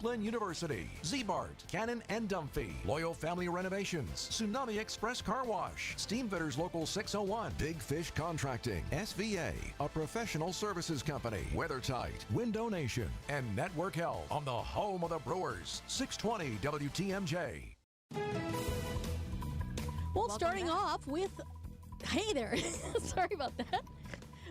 Lakeland University, Z-Bart, Cannon and Dumphy, Loyal Family Renovations, Tsunami Express Car Wash, Steamfitters Local 601, Big Fish Contracting, SVA, a professional services company, WeatherTight, Window Nation, and Network Health on the home of the Brewers, 620 WTMJ. Well, starting off with, hey there, sorry about that.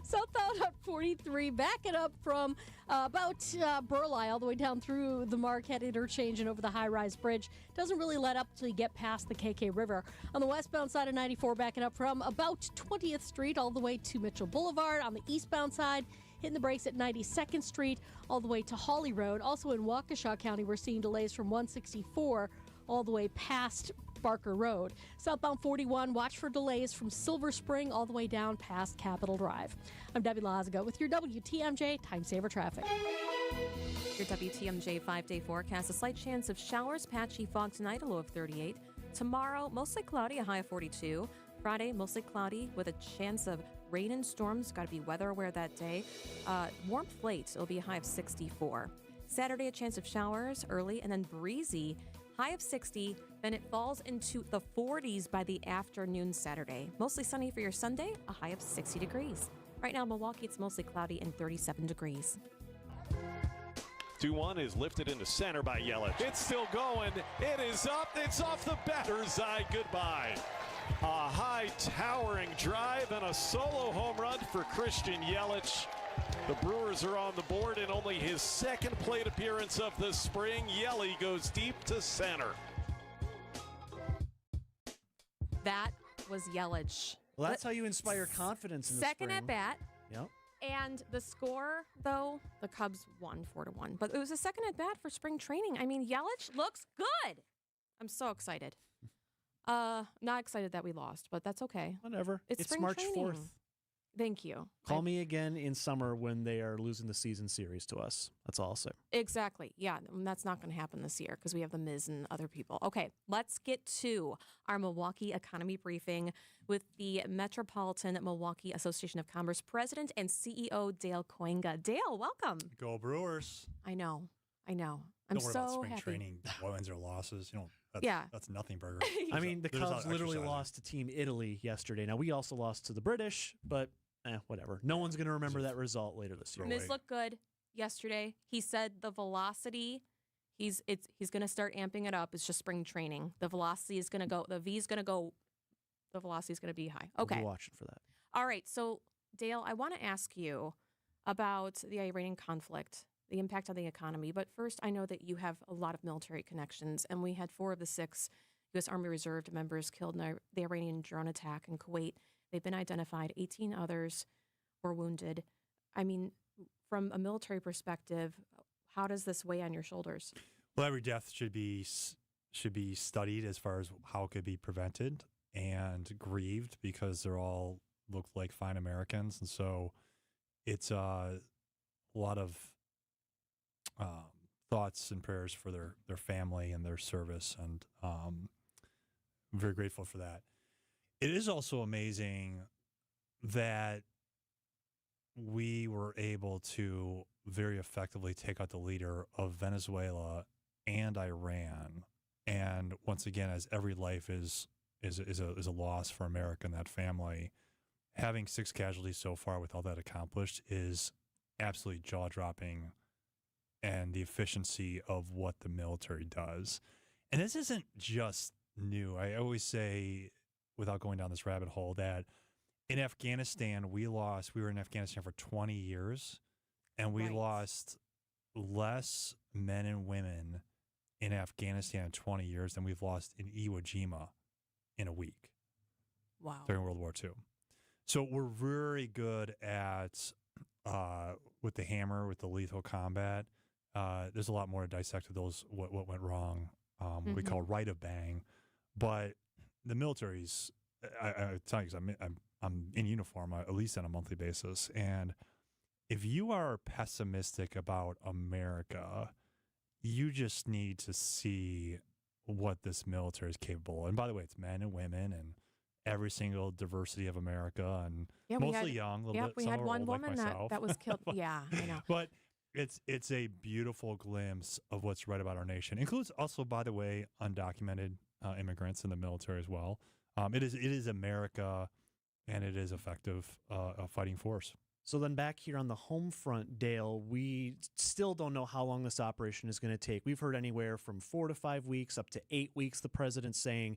Southbound on 43, backing up from about Burleigh all the way down through the Marquette interchange and over the high-rise bridge. Doesn't really let up till you get past the KK River. On the westbound side of 94, backing up from about 20th Street all the way to Mitchell Boulevard. On the eastbound side, hitting the brakes at 92nd Street all the way to Hawley Road. Also in Waukesha County, we're seeing delays from 164 all the way past Barker Road. Southbound 41, watch for delays from Silver Spring all the way down past Capitol Drive. I'm Debbie Lazago with your WTMJ Time Saver Traffic. Your WTMJ 5-day forecast, a slight chance of showers, patchy fog tonight, a low of 38. Tomorrow, mostly cloudy, a high of 42. Friday, mostly cloudy with a chance of rain and storms. Got to be weather aware that day. Warmth late, it'll be a high of 64. Saturday, a chance of showers early and then breezy. High of 60, then it falls into the 40s by the afternoon Saturday. Mostly sunny for your Sunday, a high of 60 degrees. Right now in Milwaukee, it's mostly cloudy and 37 degrees. 2-1 is lifted into center by Yelich. It's still going. It is up. It's off the batter's eye. Goodbye. A high towering drive and a solo home run for Christian Yelich. The Brewers are on the board in only his second plate appearance of the spring. Yelly goes deep to center. That was Yelich. Well, that's how you inspire confidence in the Second spring. at bat. Yep. And the score, though, the Cubs won 4-1. But it was a second at bat for spring training. I mean, Yelich looks good. I'm so excited. Not excited that we lost, but that's okay. Whatever. It's spring March training. 4th. Thank you. Call me again in summer when they are losing the season series to us. That's all I'll say. Exactly. Yeah, that's not going to happen this year because we have the Miz and other people. Okay, let's get to our Milwaukee economy briefing with the Metropolitan Milwaukee Association of Commerce President and CEO Dale Koenga. Dale, welcome. Go Brewers. I know. I'm Don't worry so about spring happy. training, wins or losses. That's nothing burger. I mean, the There's Cubs literally exercising. lost to Team Italy yesterday. Now, we also lost to the British, but whatever. No one's going to remember that result later this year. Miz looked good yesterday. He said the velocity, he's going to start amping it up. It's just spring training. The velocity is going to go, the velocity is going to be high. Okay. We'll be watching for that. All right. So, Dale, I want to ask you about the Iranian conflict, the impact on the economy. But first, I know that you have a lot of military connections, and we had 4 of the 6 U.S. Army Reserve members killed in the Iranian drone attack in Kuwait. They've been identified. 18 others were wounded. I mean, from a military perspective, how does this weigh on your shoulders? Well, every death should be studied as far as how it could be prevented and grieved because they're all look like fine Americans, and so it's a lot of thoughts and prayers for their family and their service, and I'm very grateful for that. It is also amazing that we were able to very effectively take out the leader of Venezuela and Iran. And once again, as every life is a loss for America and that family, having 6 casualties so far with all that accomplished is absolutely jaw-dropping, and the efficiency of what the military does. And this isn't just new. I always say, without going down this rabbit hole, that in Afghanistan, we were in Afghanistan for 20 years, and we lost less men and women in Afghanistan in 20 years than we've lost in Iwo Jima in a week. Wow. During World War II. So we're very good at, with the hammer, with the lethal combat. There's a lot more to dissect of those, what went wrong, what we call right of bang. But the military's, I tell you, because I'm in uniform at least on a monthly basis. And if you are pessimistic about America, you just need to see what this military is capable of. And by the way, it's men and women and every single diversity of America, and mostly young, a little bit. We some had are one old, like woman myself. that was killed. Yeah, I know. But It's a beautiful glimpse of what's right about our nation. Includes also, by the way, undocumented immigrants in the military as well. It is America, and it is effective a fighting force. So then back here on the home front, Dale, we still don't know how long this operation is going to take. We've heard anywhere from 4 to 5 weeks up to 8 weeks, the president's saying.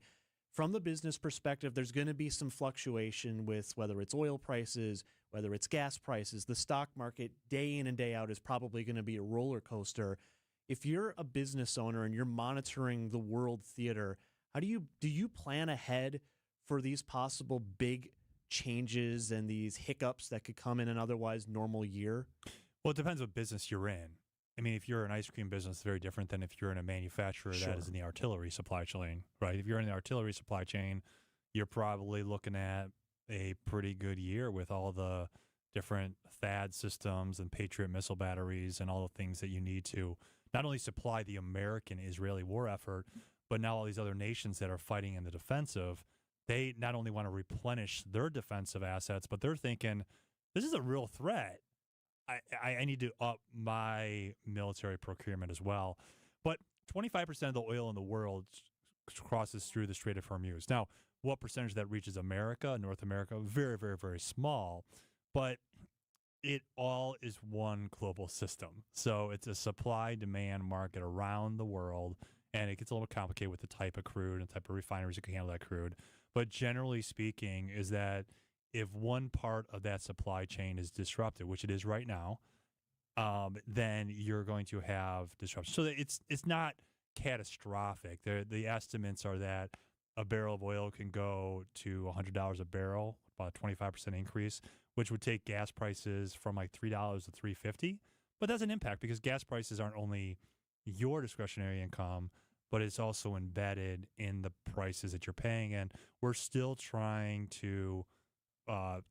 From the business perspective, there's going to be some fluctuation with whether it's oil prices, whether it's gas prices. The stock market day in and day out is probably going to be a roller coaster. If you're a business owner and you're monitoring the world theater, do you plan ahead for these possible big changes and these hiccups that could come in an otherwise normal year? Well, it depends what business you're in. I mean, if you're an ice cream business, it's very different than if you're in a manufacturer that is in the artillery supply chain, right? If you're in the artillery supply chain, you're probably looking at a pretty good year with all the different THAAD systems and Patriot missile batteries and all the things that you need to not only supply the American-Israeli war effort, but now all these other nations that are fighting in the defensive, they not only want to replenish their defensive assets, but they're thinking, this is a real threat. I need to up my military procurement as well. But 25% of the oil in the world crosses through the Strait of Hormuz. Now, what percentage of that reaches America, North America? Very, very, very small. But it all is one global system. So it's a supply-demand market around the world, and it gets a little complicated with the type of crude and type of refineries that can handle that crude. But generally speaking is that if one part of that supply chain is disrupted, which it is right now, then you're going to have disruption. So it's not catastrophic. The estimates are that a barrel of oil can go to $100 a barrel, about a 25% increase, which would take gas prices from like $3 to $3.50. But that's an impact because gas prices aren't only your discretionary income, but it's also embedded in the prices that you're paying. And we're still trying to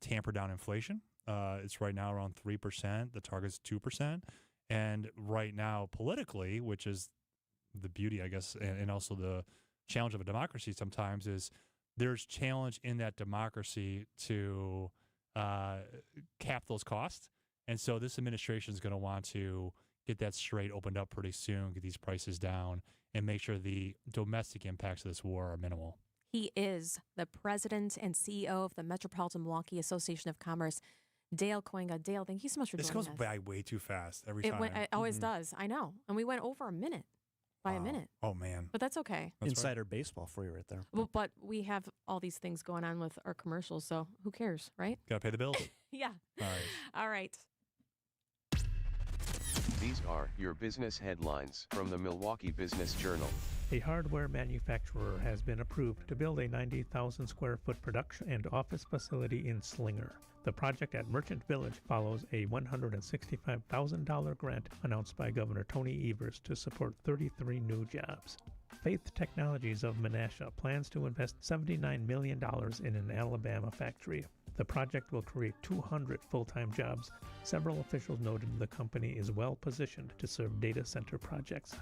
tamper down inflation. It's right now around 3%. The target's 2%. And right now, politically, which is the beauty, I guess, and also the challenge of a democracy sometimes, is there's challenge in that democracy to cap those costs. And so this administration is going to want to get that strait opened up pretty soon, get these prices down, and make sure the domestic impacts of this war are minimal. He is the president and CEO of the Metropolitan Milwaukee Association of Commerce, Dale Koenga. Dale, thank you so much for joining us. This goes by way too fast every time. It always does. I know. And we went over a minute by a minute. Oh, man. But that's okay. That's Insider baseball for you right there. Well, but we have all these things going on with our commercials, so who cares, right? Got to pay the bills. Yeah. All right. All right. These are your business headlines from the Milwaukee Business Journal. A hardware manufacturer has been approved to build a 90,000 square foot production and office facility in Slinger. The project at Merchant Village follows a $165,000 grant announced by Governor Tony Evers to support 33 new jobs. Faith Technologies of Menasha plans to invest $79 million in an Alabama factory. The project will create 200 full-time jobs. Several officials noted the company is well positioned to serve data center projects.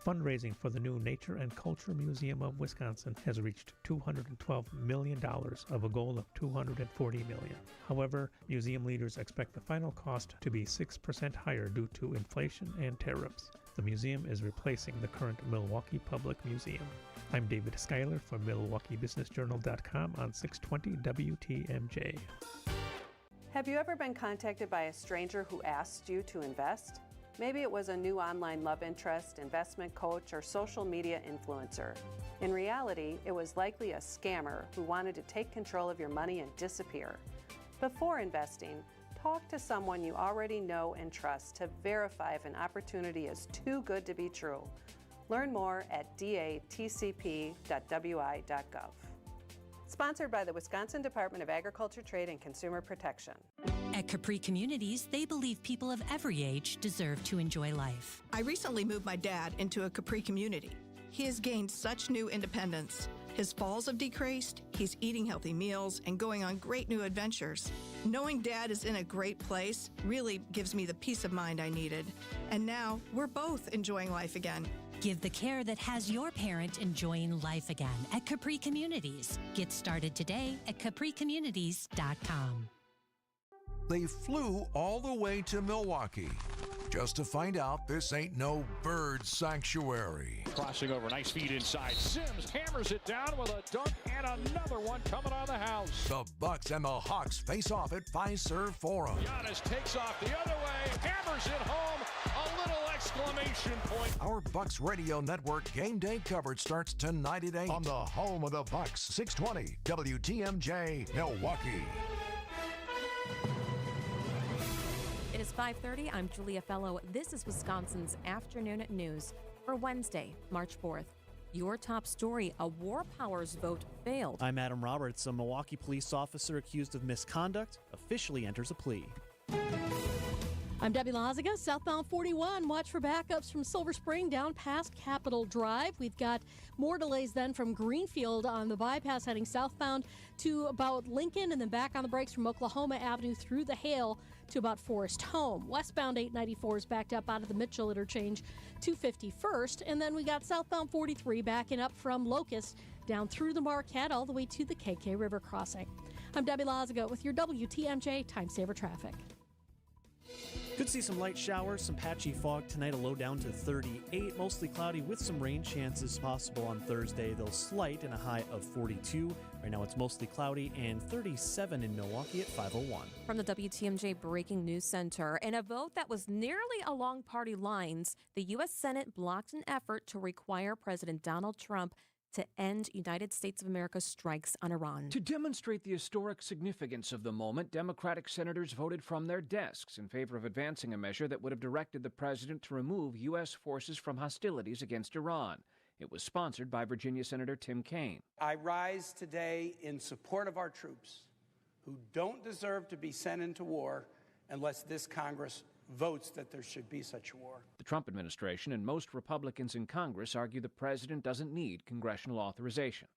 Fundraising for the new Nature and Culture Museum of Wisconsin has reached $212 million of a goal of $240 million. However, museum leaders expect the final cost to be 6% higher due to inflation and tariffs. The museum is replacing the current Milwaukee Public Museum. I'm David Schuyler from MilwaukeeBusinessJournal.com on 620 WTMJ. Have you ever been contacted by a stranger who asked you to invest? Maybe it was a new online love interest, investment coach, or social media influencer. In reality, it was likely a scammer who wanted to take control of your money and disappear. Before investing, talk to someone you already know and trust to verify if an opportunity is too good to be true. Learn more at datcp.wi.gov. Sponsored by the Wisconsin Department of Agriculture, Trade, and Consumer Protection. At Capri Communities, they believe people of every age deserve to enjoy life. I recently moved my dad into a Capri community. He has gained such new independence. His falls have decreased, he's eating healthy meals, and going on great new adventures. Knowing Dad is in a great place really gives me the peace of mind I needed. And now, we're both enjoying life again. Give the care that has your parent enjoying life again at Capri Communities. Get started today at capricommunities.com. They flew all the way to Milwaukee. just to find out this ain't no bird sanctuary. Crossing over, nice feed inside. Sims hammers it down with a dunk and another one coming on the house. The Bucks and the Hawks face off at Fiserv Forum. Giannis takes off the other way, hammers it home, a little exclamation point. Our Bucks Radio Network game day coverage starts tonight at 8 on the home of the Bucks, 620 WTMJ, Milwaukee. It is 5:30. I'm Julia Fello. This is Wisconsin's Afternoon News for Wednesday, March 4th. Your top story, a War Powers vote failed. I'm Adam Roberts. A Milwaukee police officer accused of misconduct officially enters a plea. I'm Debbie Lazaga, southbound 41. Watch for backups from Silver Spring down past Capitol Drive. We've got more delays then from Greenfield on the bypass heading southbound to about Lincoln, and then back on the brakes from Oklahoma Avenue through the Hale to about Forest Home. Westbound 894 is backed up out of the Mitchell interchange to 51st, and then we got southbound 43 backing up from Locust down through the Marquette all the way to the KK River crossing. I'm Debbie Lazaga with your WTMJ Time Saver Traffic. Could see some light showers, some patchy fog tonight, a low down to 38. Mostly cloudy with some rain chances possible on Thursday, though slight, and a high of 42. Right now it's mostly cloudy and 37 in Milwaukee at 5:01. From the WTMJ Breaking News Center, in a vote that was nearly along party lines, the U.S. Senate blocked an effort to require President Donald Trump to end United States of America's strikes on Iran. To demonstrate the historic significance of the moment, Democratic senators voted from their desks in favor of advancing a measure that would have directed the president to remove U.S. forces from hostilities against Iran. It was sponsored by Virginia Senator Tim Kaine. I rise today in support of our troops who don't deserve to be sent into war unless this Congress votes that there should be such a war. The Trump administration and most Republicans in Congress argue the president doesn't need congressional authorization.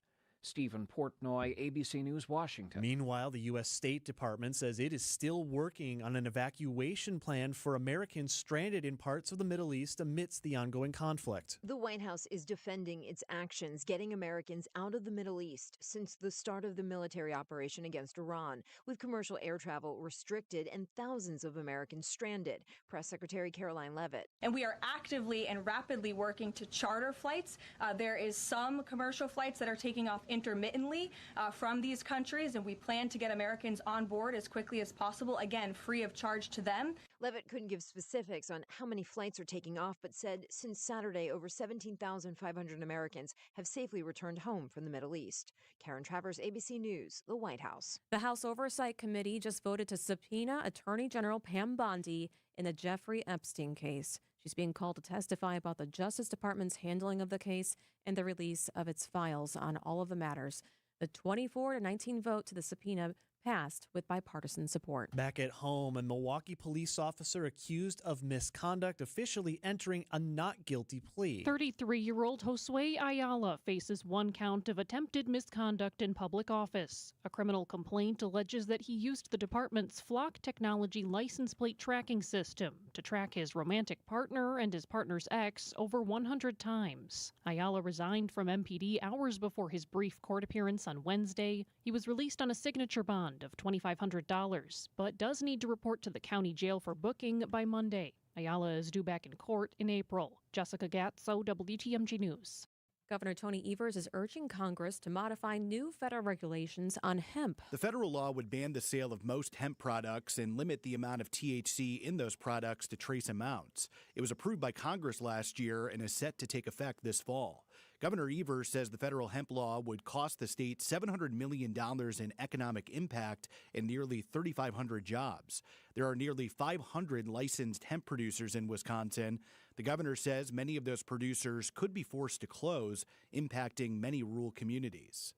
Stephen Portnoy, ABC News, Washington. Meanwhile, the U.S. State Department says it is still working on an evacuation plan for Americans stranded in parts of the Middle East amidst the ongoing conflict. The White House is defending its actions getting Americans out of the Middle East since the start of the military operation against Iran, with commercial air travel restricted and thousands of Americans stranded. Press Secretary Caroline Leavitt. And we are actively and rapidly working to charter flights. There is some commercial flights that are taking off intermittently from these countries, and we plan to get Americans on board as quickly as possible, again, free of charge to them. Leavitt couldn't give specifics on how many flights are taking off, but said since Saturday, over 17,500 Americans have safely returned home from the Middle East. Karen Travers, ABC News, the White House. The House Oversight Committee just voted to subpoena Attorney General Pam Bondi in the Jeffrey Epstein case. She's being called to testify about the Justice Department's handling of the case and the release of its files on all of the matters. The 24-19 vote to the subpoena passed with bipartisan support. Back at home, a Milwaukee police officer accused of misconduct officially entering a not guilty plea. 33-year-old Josue Ayala faces one count of attempted misconduct in public office. A criminal complaint alleges that he used the department's Flock Technology license plate tracking system to track his romantic partner and his partner's ex over 100 times. Ayala resigned from MPD hours before his brief court appearance on Wednesday. He was released on a signature bond of $2,500, but does need to report to the county jail for booking by Monday. Ayala is due back in court in April. Jessica Gatso, WTMJ News. Governor Tony Evers is urging Congress to modify new federal regulations on hemp. The federal law would ban the sale of most hemp products and limit the amount of THC in those products to trace amounts. It was approved by Congress last year and is set to take effect this fall. Governor Evers says the federal hemp law would cost the state $700 million in economic impact and nearly 3,500 jobs. There are nearly 500 licensed hemp producers in Wisconsin. The governor says many of those producers could be forced to close, impacting many rural communities.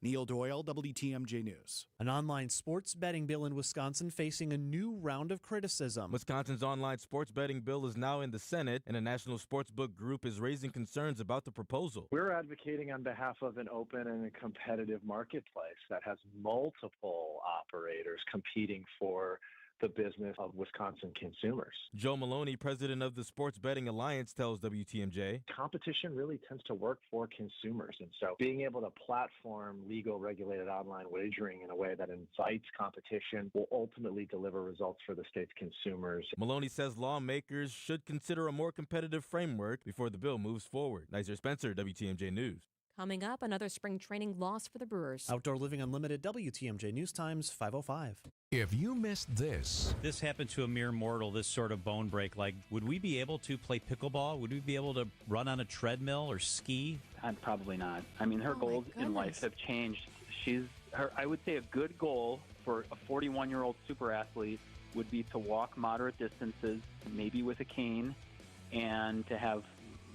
Neil Doyle, WTMJ News. An online sports betting bill in Wisconsin facing a new round of criticism. Wisconsin's online sports betting bill is now in the Senate, and a national sportsbook group is raising concerns about the proposal. We're advocating on behalf of an open and a competitive marketplace that has multiple operators competing for the business of Wisconsin consumers. Joe Maloney, president of the Sports Betting Alliance, tells WTMJ. Competition really tends to work for consumers. And so being able to platform legal regulated online wagering in a way that invites competition will ultimately deliver results for the state's consumers. Maloney says lawmakers should consider a more competitive framework before the bill moves forward. Nizer Spencer, WTMJ News. Coming up, another spring training loss for the Brewers. Outdoor Living Unlimited, WTMJ News Times, 5:05. If you missed this happened to a mere mortal, this sort of bone break, like, would we be able to play pickleball? Would we be able to run on a treadmill or ski? Probably not. I mean, her goals in life have changed. I would say a good goal for a 41-year-old super athlete would be to walk moderate distances, maybe with a cane, and to have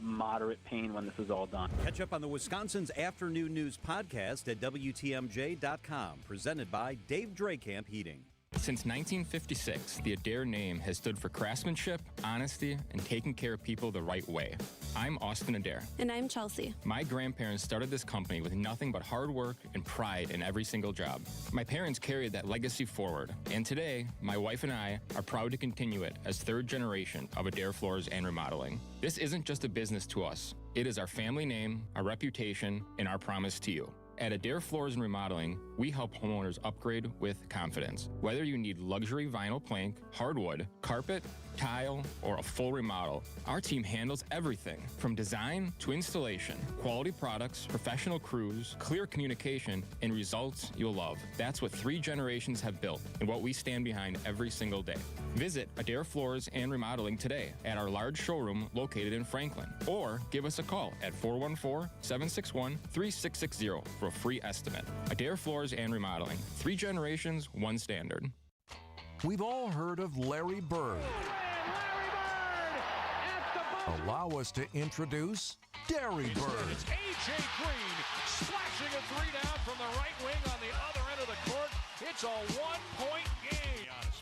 moderate pain when this is all done. Catch up on the Wisconsin's Afternoon News podcast at WTMJ.com, presented by Dave Dracamp Heating. Since 1956, the Adair name has stood for craftsmanship, honesty, and taking care of people the right way. I'm Austin Adair. And I'm Chelsea. My grandparents started this company with nothing but hard work and pride in every single job. My parents carried that legacy forward, and today, my wife and I are proud to continue it as third generation of Adair Floors and Remodeling. This isn't just a business to us. It is our family name, our reputation, and our promise to you. At Adair Floors and Remodeling, we help homeowners upgrade with confidence. Whether you need luxury vinyl plank, hardwood, carpet, tile, or a full remodel, our team handles everything from design to installation. Quality products, professional crews, clear communication, and results you'll love. That's what 3 generations have built and what we stand behind every single day. Visit Adair Floors and Remodeling today at our large showroom located in Franklin, or give us a call at 414-761-3660 for a free estimate. Adair Floors and Remodeling. 3 generations, 1 standard. We've all heard of Larry Bird. Allow us to introduce Derry Bird. It's A.J. Green slashing a 3 down from the right wing on the other end of the court. It's a 1-point game.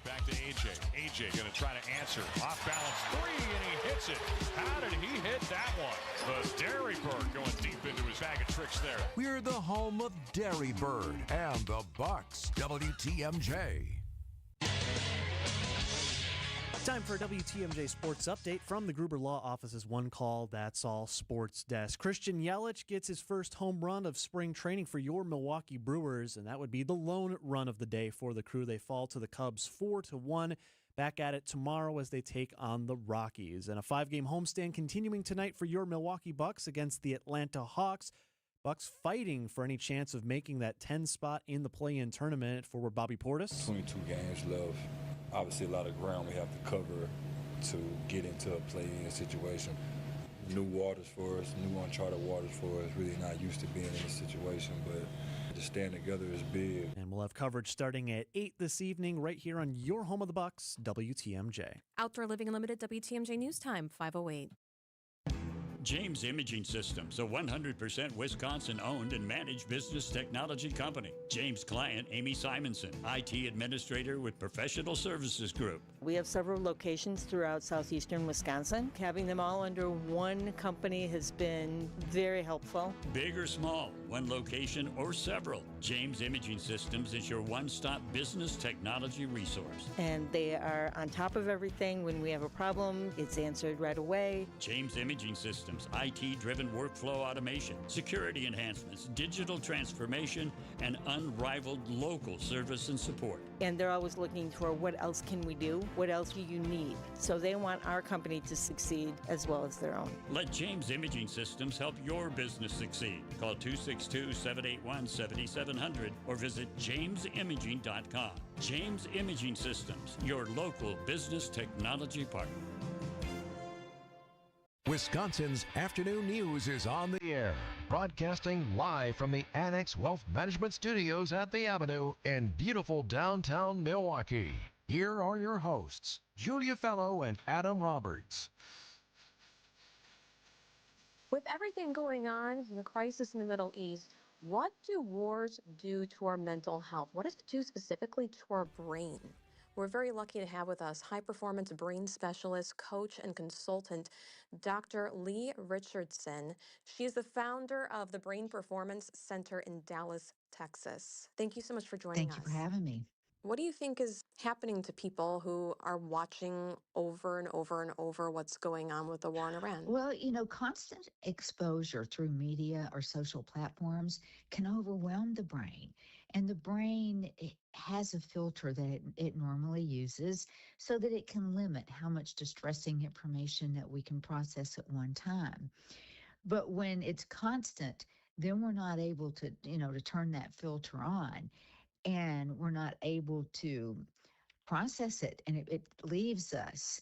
Back to A.J. A.J. going to try to answer. Off balance 3, and he hits it. How did he hit that one? But Derry Bird going deep into his bag of tricks there. We're the home of Derry Bird and the Bucks. WTMJ. Time for a WTMJ Sports Update from the Gruber Law Office's One Call, That's All Sports Desk. Christian Yelich gets his first home run of spring training for your Milwaukee Brewers, and that would be the lone run of the day for the crew. They fall to the Cubs 4-1. Back at it tomorrow as they take on the Rockies. And a 5-game homestand continuing tonight for your Milwaukee Bucks against the Atlanta Hawks. Bucks fighting for any chance of making that 10 spot in the play-in tournament. Forward Bobby Portis. 22 games left. Obviously, a lot of ground we have to cover to get into a play-in situation. New waters for us, new uncharted waters for us. Really not used to being in this situation, but to stand together is big. And we'll have coverage starting at 8 this evening right here on your home of the Bucks, WTMJ. Outdoor Living Unlimited, WTMJ News Time, 5:08. James Imaging Systems, a 100% Wisconsin-owned and managed business technology company. James' client, Amy Simonson, IT administrator with Professional Services Group. We have several locations throughout southeastern Wisconsin. Having them all under one company has been very helpful. Big or small, one location or several, James Imaging Systems is your one-stop business technology resource. And they are on top of everything. When we have a problem, it's answered right away. James Imaging Systems, IT-driven workflow automation, security enhancements, digital transformation, and unrivaled local service and support. And they're always looking for what else can we do? What else do you need? So they want our company to succeed as well as their own. Let James Imaging Systems help your business succeed. Call 262-781-7700 or visit jamesimaging.com. James Imaging Systems, your local business technology partner. Wisconsin's Afternoon News is on the air, broadcasting live from the Annex Wealth Management Studios at the Avenue in beautiful downtown Milwaukee. Here are your hosts, Julia Fello and Adam Roberts. With everything going on, the crisis in the Middle East, what do wars do to our mental health? What does it do specifically to our brain? We're very lucky to have with us high-performance brain specialist, coach, and consultant, Dr. Lee Richardson. She is the founder of the Brain Performance Center in Dallas, Texas. Thank you so much for joining us. Thank you for having me. What do you think is happening to people who are watching over and over and over what's going on with the war in Iran? Well, constant exposure through media or social platforms can overwhelm the brain. And the brain has a filter that it normally uses so that it can limit how much distressing information that we can process at one time. But when it's constant, then we're not able to turn that filter on, and we're not able to process it, and it leaves us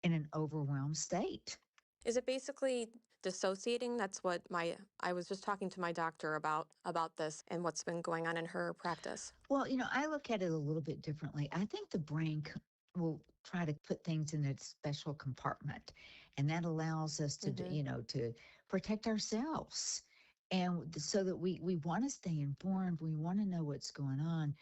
in an overwhelmed state. Is it basically dissociating? That's what I was just talking to my doctor about this and what's been going on in her practice. Well, I look at it a little bit differently. I think the brain will try to put things in a special compartment, and that allows us to, to protect ourselves. And so that we want to stay informed, we want to know what's going on,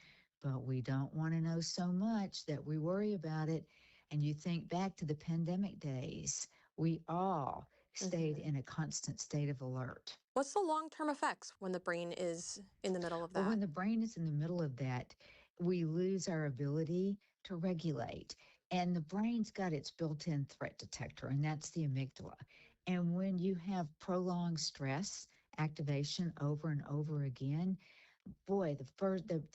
but we don't want to know so much that we worry about it. And you think back to the pandemic days, we all stayed in a constant state of alert. What's the long-term effects when the brain is in the middle of that? Well, when the brain is in the middle of that, we lose our ability to regulate. And the brain's got its built-in threat detector, and that's the amygdala. And when you have prolonged stress activation over and over again, boy,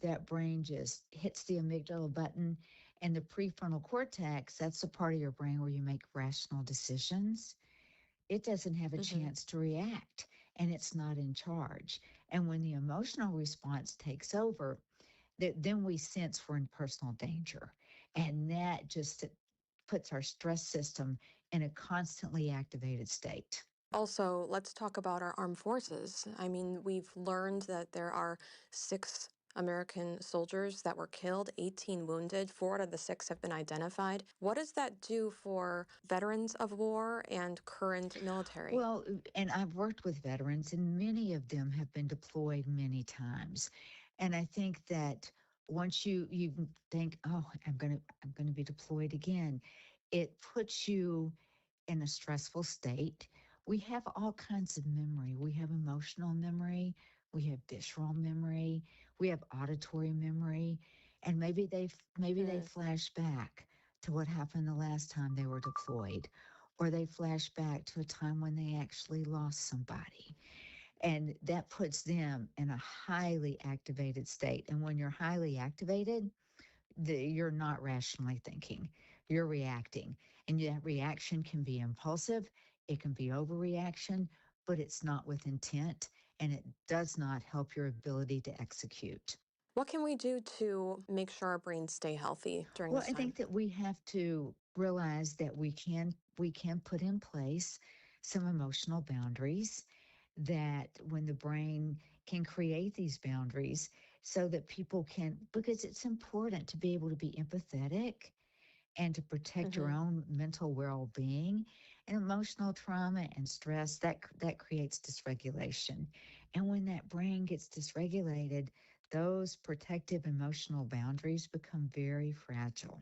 that brain just hits the amygdala button. And the prefrontal cortex, that's the part of your brain where you make rational decisions. It doesn't have a chance to react, and it's not in charge. And when the emotional response takes over, then we sense we're in personal danger. And that just puts our stress system in a constantly activated state. Also, let's talk about our armed forces. I mean, we've learned that there are 6 American soldiers that were killed, 18 wounded. 4 out of the 6 have been identified. What does that do for veterans of war and current military? Well, and I've worked with veterans, and many of them have been deployed many times. And I think that once you think, oh, I'm going to be deployed again, it puts you in a stressful state. We have all kinds of memory. We have emotional memory. We have visceral memory. We have auditory memory. And maybe they flash back to what happened the last time they were deployed, or they flash back to a time when they actually lost somebody. And that puts them in a highly activated state. And when you're highly activated, you're not rationally thinking, you're reacting. And that reaction can be impulsive, it can be overreaction, but it's not with intent, and it does not help your ability to execute. What can we do to make sure our brains stay healthy during this time? Well, I think that we have to realize that we can put in place some emotional boundaries, that when the brain can create these boundaries so that people can, because it's important to be able to be empathetic and to protect your own mental well-being. And emotional trauma and stress, that creates dysregulation. And when that brain gets dysregulated, those protective emotional boundaries become very fragile.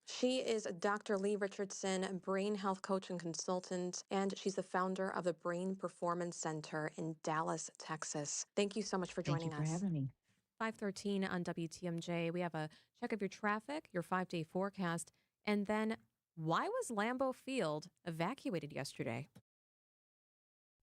She is Dr. Lee Richardson, brain health coach and consultant, and she's the founder of the Brain Performance Center in Dallas, Texas. Thank you so much for joining us. Thank you for having me. 5:13 on WTMJ. We have a check of your traffic, your 5-day forecast, and then why was Lambeau Field evacuated yesterday?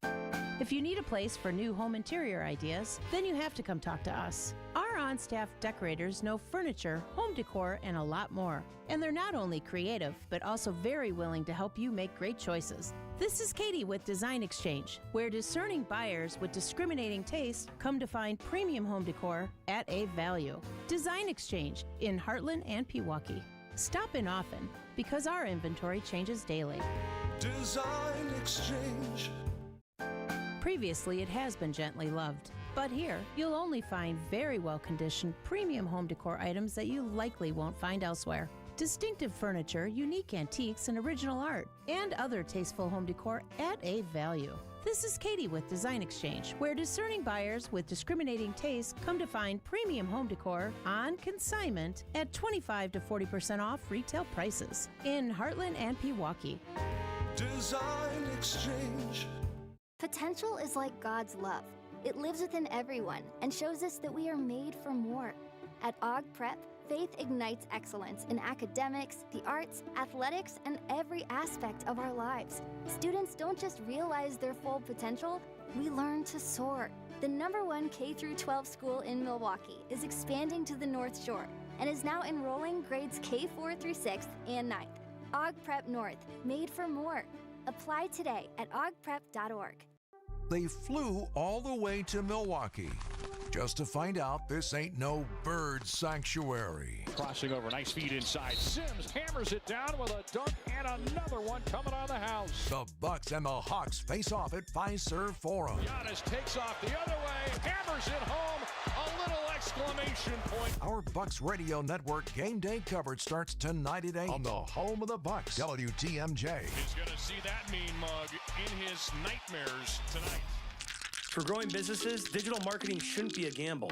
If you need a place for new home interior ideas, then you have to come talk to us. Our on-staff decorators know furniture, home decor, and a lot more. And they're not only creative, but also very willing to help you make great choices. This is Katie with Design Exchange, where discerning buyers with discriminating taste come to find premium home decor at a value. Design Exchange in Heartland and Pewaukee. Stop in often, because our inventory changes daily. Design Exchange. Previously, it has been gently loved. But here, you'll only find very well-conditioned premium home decor items that you likely won't find elsewhere. Distinctive furniture, unique antiques, and original art, and other tasteful home decor at a value. This is Katie with Design Exchange, where discerning buyers with discriminating taste come to find premium home decor on consignment at 25 to 40% off retail prices in Heartland and Pewaukee. Design Exchange. Potential is like God's love. It lives within everyone and shows us that we are made for more. At Og Prep, Faith ignites excellence in academics, the arts, athletics, and every aspect of our lives. Students don't just realize their full potential, we learn to soar. The #1 K-12 school in Milwaukee is expanding to the North Shore and is now enrolling grades K4 through 6th and 9th. Og Prep North, made for more. Apply today at ogprep.org. They flew all the way to Milwaukee just to find out this ain't no bird sanctuary. Crossing over, nice feed inside. Sims hammers it down with a dunk and another one coming on the house. The Bucks and the Hawks face off at Fiserv Forum. Giannis takes off the other way, hammers it home, a little exclamation point. Our Bucks Radio Network game day coverage starts tonight at 8 on the home of the Bucks, WTMJ. He's going to see that mean mug in his nightmares tonight. For growing businesses, digital marketing shouldn't be a gamble.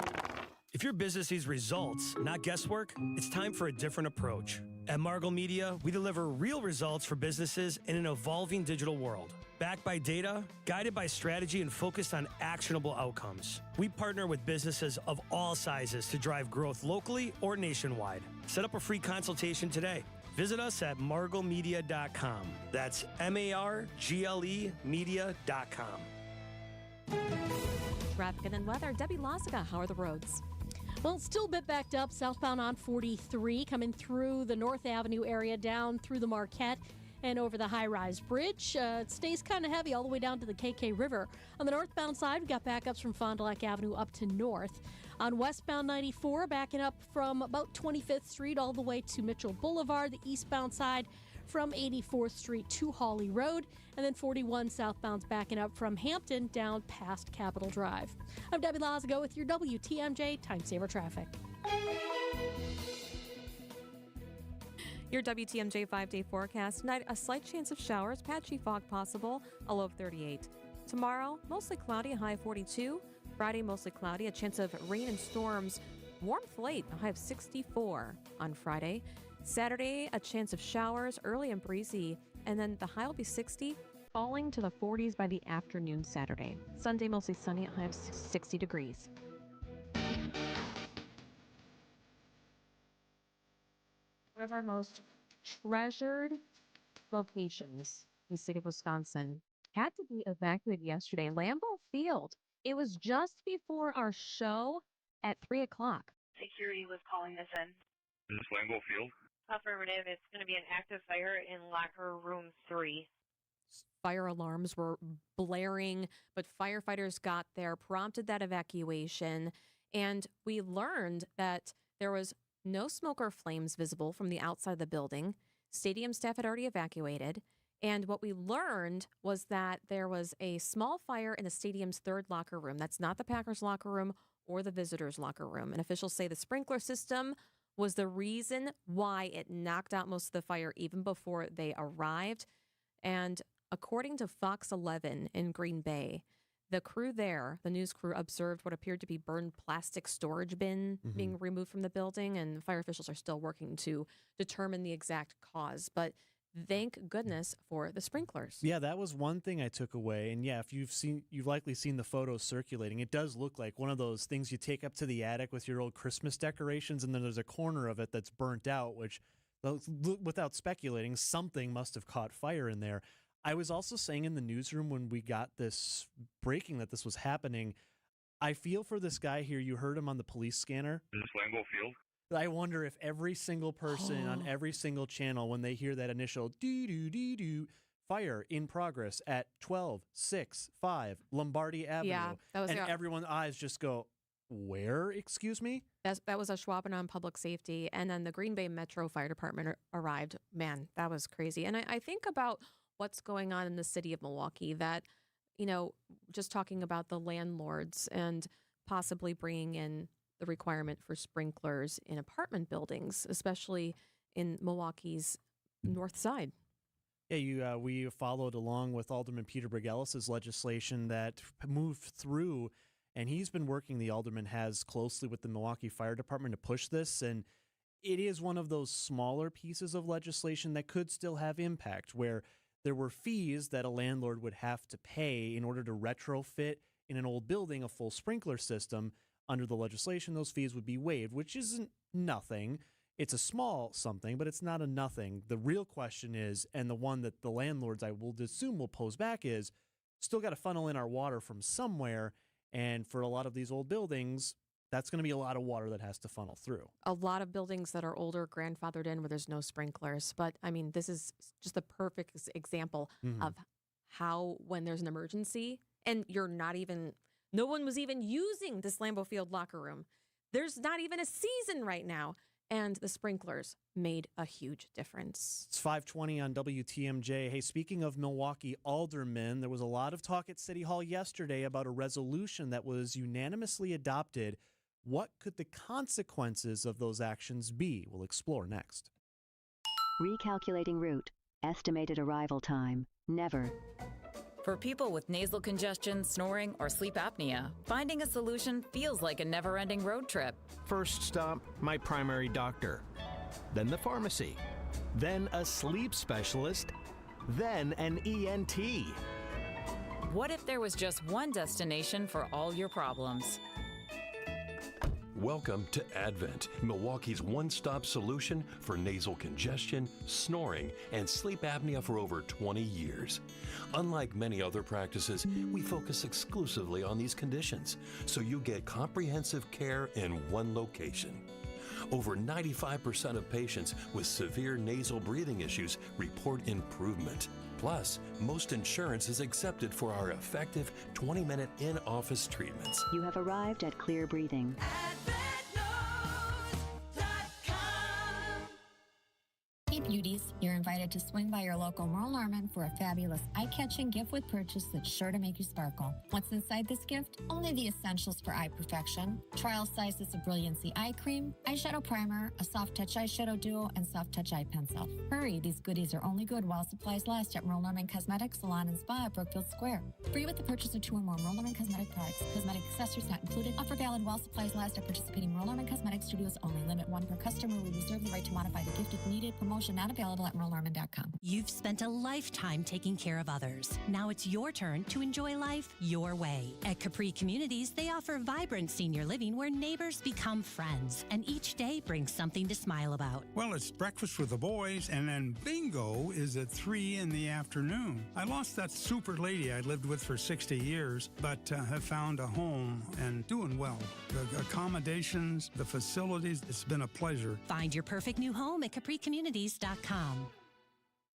If your business needs results, not guesswork, it's time for a different approach. At Margle Media, we deliver real results for businesses in an evolving digital world. Backed by data, guided by strategy, and focused on actionable outcomes. We partner with businesses of all sizes to drive growth locally or nationwide. Set up a free consultation today. Visit us at marglemedia.com. That's MARGLE media.com. Traffic and weather. Debbie Lassica, how are the roads? Well, still a bit backed up southbound on 43, coming through the North Avenue area, down through the Marquette and over the high-rise bridge. It stays kind of heavy all the way down to the KK River. On the northbound side, we've got backups from Fond du Lac Avenue up to north. On westbound 94, backing up from about 25th Street all the way to Mitchell Boulevard. The eastbound side from 84th Street to Hawley Road. And then 41 southbound's backing up from Hampton down past Capitol Drive. I'm Debbie Lazigo with your WTMJ Time Saver Traffic. Your WTMJ 5-day forecast. Tonight, a slight chance of showers, patchy fog possible, a low of 38. Tomorrow, mostly cloudy, a high of 42. Friday, mostly cloudy, a chance of rain and storms. Warmth late, a high of 64 on Friday. Saturday, a chance of showers, early and breezy, and then the high will be 60, falling to the 40s by the afternoon Saturday. Sunday, mostly sunny, a high of 60 degrees. One of our most treasured locations in the state of Wisconsin had to be evacuated yesterday. Lambeau Field. It was just before our show at 3 o'clock. Security was calling this in. Is this Lambeau Field? Affirmative. It's going to be an active fire in locker room 3. Fire alarms were blaring, but firefighters got there, prompted that evacuation, and we learned that there was no smoke or flames visible from the outside of the building. Stadium staff had already evacuated, and what we learned was that there was a small fire in the stadium's third locker room. That's not the Packers locker room or the visitors locker room. And officials say the sprinkler system was the reason why it knocked out most of the fire even before they arrived. And according to Fox 11 in Green Bay, the crew there, the news crew, observed what appeared to be burned plastic storage bin being removed from the building, and fire officials are still working to determine the exact cause. But thank goodness for the sprinklers. Yeah, that was one thing I took away. And yeah, if you've likely seen the photos circulating. It does look like one of those things you take up to the attic with your old Christmas decorations, and then there's a corner of it that's burnt out, which, without speculating, something must have caught fire in there. I was also saying in the newsroom when we got this breaking that this was happening, I feel for this guy here. You heard him on the police scanner. Is this Lambeau Field? I wonder if every single person on every single channel, when they hear that initial dee-doo, fire in progress at 12-6-5 Lombardi Avenue, that was everyone's eyes just go, where, excuse me? That was a Schwaben Public Safety, and then the Green Bay Metro Fire Department arrived. Man, that was crazy. And I think about what's going on in the city of Milwaukee, that, just talking about the landlords and possibly bringing in the requirement for sprinklers in apartment buildings, especially in Milwaukee's north side. Yeah, we followed along with Alderman Peter Brigelis' legislation that moved through, and he's been working, the alderman has, closely with the Milwaukee Fire Department to push this, and it is one of those smaller pieces of legislation that could still have impact, where there were fees that a landlord would have to pay in order to retrofit in an old building a full sprinkler system. under the legislation, those fees would be waived, which isn't nothing. It's a small something, but it's not a nothing. The real question is, and the one that the landlords, I will assume, will pose back is, still got to funnel in our water from somewhere. And for a lot of these old buildings, that's going to be a lot of water that has to funnel through. A lot of buildings that are older, grandfathered in, where there's no sprinklers. But I mean, this is just the perfect example of how, when there's an emergency and you're not even, no one was even using this Lambeau Field locker room. There's not even a season right now. And the sprinklers made a huge difference. It's 5:20 on WTMJ. Hey, speaking of Milwaukee aldermen, there was a lot of talk at City Hall yesterday about a resolution that was unanimously adopted. What could the consequences of those actions be? We'll explore next. Recalculating route. Estimated arrival time. Never. For people with nasal congestion, snoring, or sleep apnea, finding a solution feels like a never-ending road trip. First stop, my primary doctor. Then the pharmacy. Then a sleep specialist. Then an ENT. What if there was just one destination for all your problems? Welcome to Advent, Milwaukee's one-stop solution for nasal congestion, snoring, and sleep apnea for over 20 years. Unlike many other practices, we focus exclusively on these conditions, so you get comprehensive care in one location. Over 95% of patients with severe nasal breathing issues report improvement. Plus, most insurance is accepted for our effective 20-minute in-office treatments. You have arrived at Clear Breathing. Hey beauties, you're invited to swing by your local Merle Norman for a fabulous eye-catching gift with purchase that's sure to make you sparkle. What's inside this gift? Only the essentials for eye perfection. Trial sizes of Brilliancy Eye Cream, eyeshadow primer, a soft touch eyeshadow duo, and soft touch eye pencil. Hurry, these goodies are only good while supplies last at Merle Norman Cosmetics Salon and Spa at Brookfield Square. Free with the purchase of 2 or more Merle Norman cosmetic products. Cosmetic accessories not included. Offer valid while supplies last at participating Merle Norman Cosmetic Studios only. Limit 1 per customer. We reserve the right to modify the gift if needed. Promotion not available at merlenorman.com. You've spent a lifetime taking care of others. Now it's your turn to enjoy life your way. At Capri Communities, they offer vibrant senior living where neighbors become friends, and each day brings something to smile about. Well, it's breakfast with the boys, and then bingo is at 3 in the afternoon. I lost that super lady I lived with for 60 years, but have found a home and doing well. The accommodations, the facilities, it's been a pleasure. Find your perfect new home at capricommunities.com.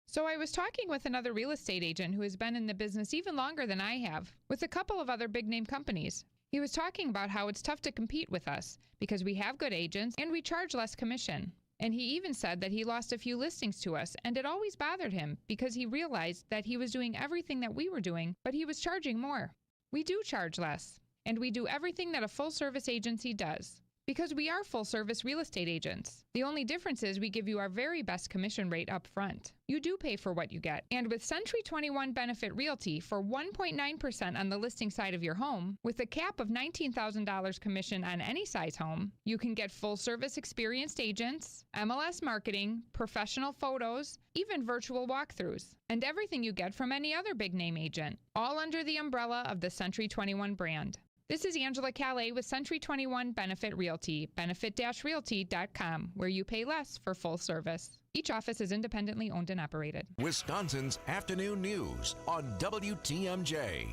So I was talking with another real estate agent who has been in the business even longer than I have, with a couple of other big name companies. He was talking about how it's tough to compete with us because we have good agents and we charge less commission. And he even said that he lost a few listings to us, and it always bothered him because he realized that he was doing everything that we were doing, but he was charging more. We do charge less, and we do everything that a full-service agency does. Because we are full-service real estate agents. The only difference is we give you our very best commission rate up front. You do pay for what you get. And with Century 21 Benefit Realty for 1.9% on the listing side of your home, with a cap of $19,000 commission on any size home, you can get full-service experienced agents, MLS marketing, professional photos, even virtual walkthroughs, and everything you get from any other big-name agent, all under the umbrella of the Century 21 brand. This is Angela Calais with Century 21 Benefit Realty, benefit-realty.com, where you pay less for full service. Each office is independently owned and operated. Wisconsin's Afternoon News on WTMJ.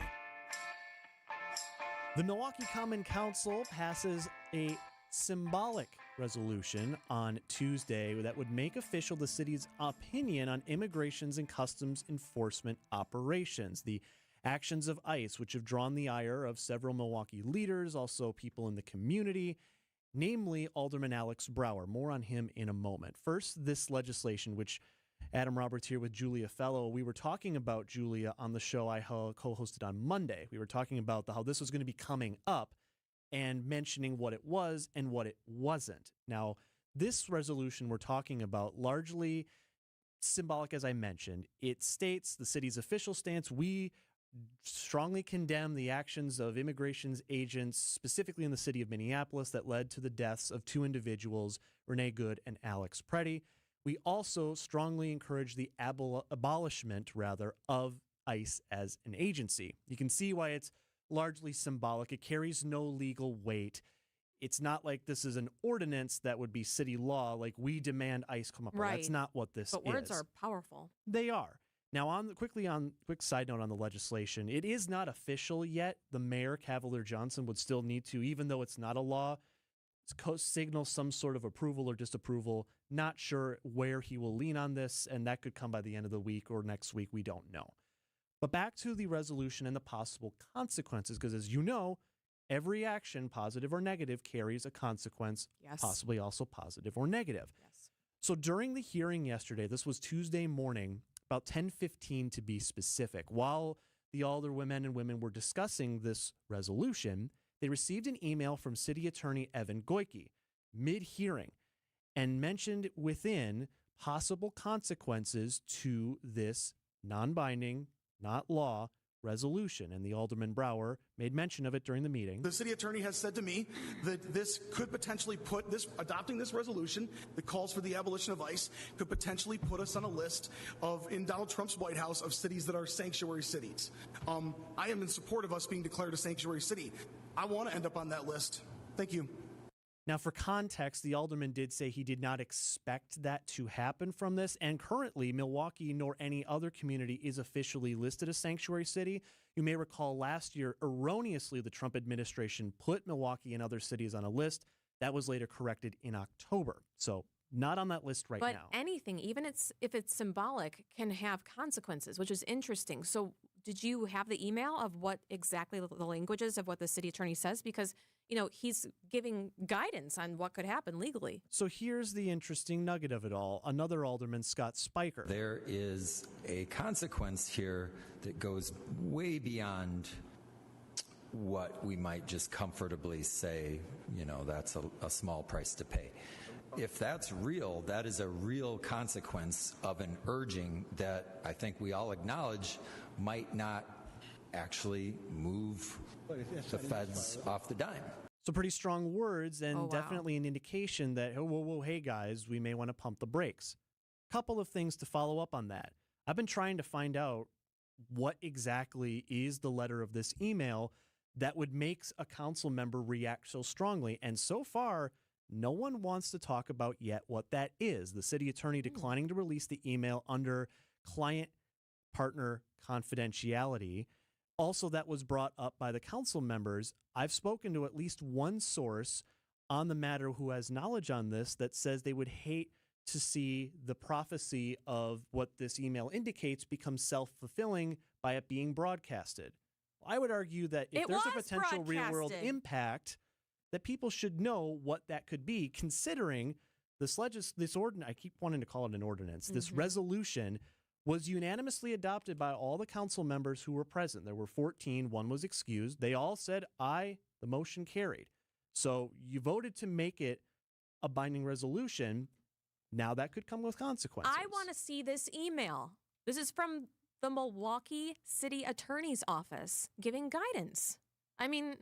The Milwaukee Common Council passes a symbolic resolution on Tuesday that would make official the city's opinion on immigrations and customs enforcement operations. The actions of ICE, which have drawn the ire of several Milwaukee leaders, also people in the community, namely Alderman Alex Brower. More on him in a moment. First, this legislation, which Adam Roberts here with Julia Fello. We were talking about Julia on the show I co-hosted on Monday. We were talking about how this was going to be coming up and mentioning what it was and what it wasn't. Now, this resolution we're talking about, largely symbolic, as I mentioned. It states the city's official stance. We strongly condemn the actions of immigrations agents, specifically in the city of Minneapolis, that led to the deaths of 2 individuals, Renee Good and Alex Preddy. We also strongly encourage the abolishment of ICE as an agency. You can see why it's largely symbolic. It carries no legal weight. it's not like this is an ordinance that would be city law, like we demand ICE come up. Right. That's not what this But is. words are powerful. They are. Now, quick side note on the legislation, it is not official yet. The mayor, Cavalier Johnson, would still need to, even though it's not a law, signal some sort of approval or disapproval. Not sure where he will lean on this, and that could come by the end of the week or next week. We don't know. But back to the resolution and the possible consequences, because as you know, every action, positive or negative, carries a consequence, Yes. possibly also positive or negative. Yes. So during the hearing yesterday, this was Tuesday morning, about 10:15 to be specific, while the alderwomen and women were discussing this resolution, they received an email from City Attorney Evan Goyke mid-hearing and mentioned within possible consequences to this non-binding, not law, resolution. And the Alderman Brower made mention of it during the meeting. The city attorney has said to me that this could potentially adopting this resolution that calls for the abolition of ICE could potentially put us on a list in Donald Trump's White House of cities that are sanctuary cities. I am in support of us being declared a sanctuary city. I want to end up on that list. Thank you. Now, for context, the alderman did say he did not expect that to happen from this, and currently Milwaukee nor any other community is officially listed as sanctuary city. You may recall last year, erroneously, the Trump administration put Milwaukee and other cities on a list. That was later corrected in October. So not on that list right but now. But anything, even if it's symbolic, can have consequences, which is interesting. So did you have the email of what exactly the language is of what the city attorney says? Because, you know, he's giving guidance on what could happen legally. So here's the interesting nugget of it all. Another alderman, Scott Spiker. There is a consequence here that goes way beyond what we might just comfortably say, you know, that's a small price to pay. If that's real, that is a real consequence of an urging that I think we all acknowledge might not actually move the feds off the dime. So pretty strong words and definitely an indication that, whoa, hey guys, we may want to pump the brakes. Couple of things to follow up on that. I've been trying to find out what exactly is the letter of this email that would make a council member react so strongly. And so far, no one wants to talk about yet what that is. The city attorney declining to release the email under client-partner confidentiality. Also, that was brought up by the council members. I've spoken to at least one source on the matter who has knowledge on this that says they would hate to see the prophecy of what this email indicates become self-fulfilling by it being broadcasted. I would argue that if there's a potential real-world impact, that people should know what that could be, considering this ordinance, I keep wanting to call it an ordinance, this resolution was unanimously adopted by all the council members who were present. There were 14, one was excused. They all said aye, the motion carried. So you voted to make it a binding resolution. Now that could come with consequences. I want to see this email. This is from the Milwaukee City Attorney's Office giving guidance. I mean,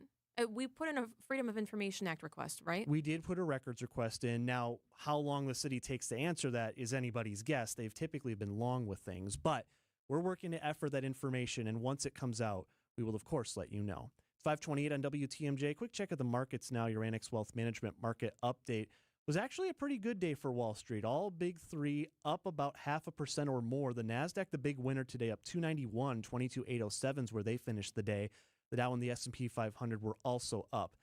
we put in a Freedom of Information Act request, right? We did put a records request in. Now, how long the city takes to answer that is anybody's guess. They've typically been long with things, but we're working to effort that information, and once it comes out, we will, of course, let you know. It's 528 on WTMJ. Quick check of the markets now. Your Annex Wealth Management market update was actually a pretty good day for Wall Street. All big three up about 0.5% or more. The NASDAQ, the big winner today, up 291, 22,807 is where they finished the day. The Dow and the S&P 500 were also up.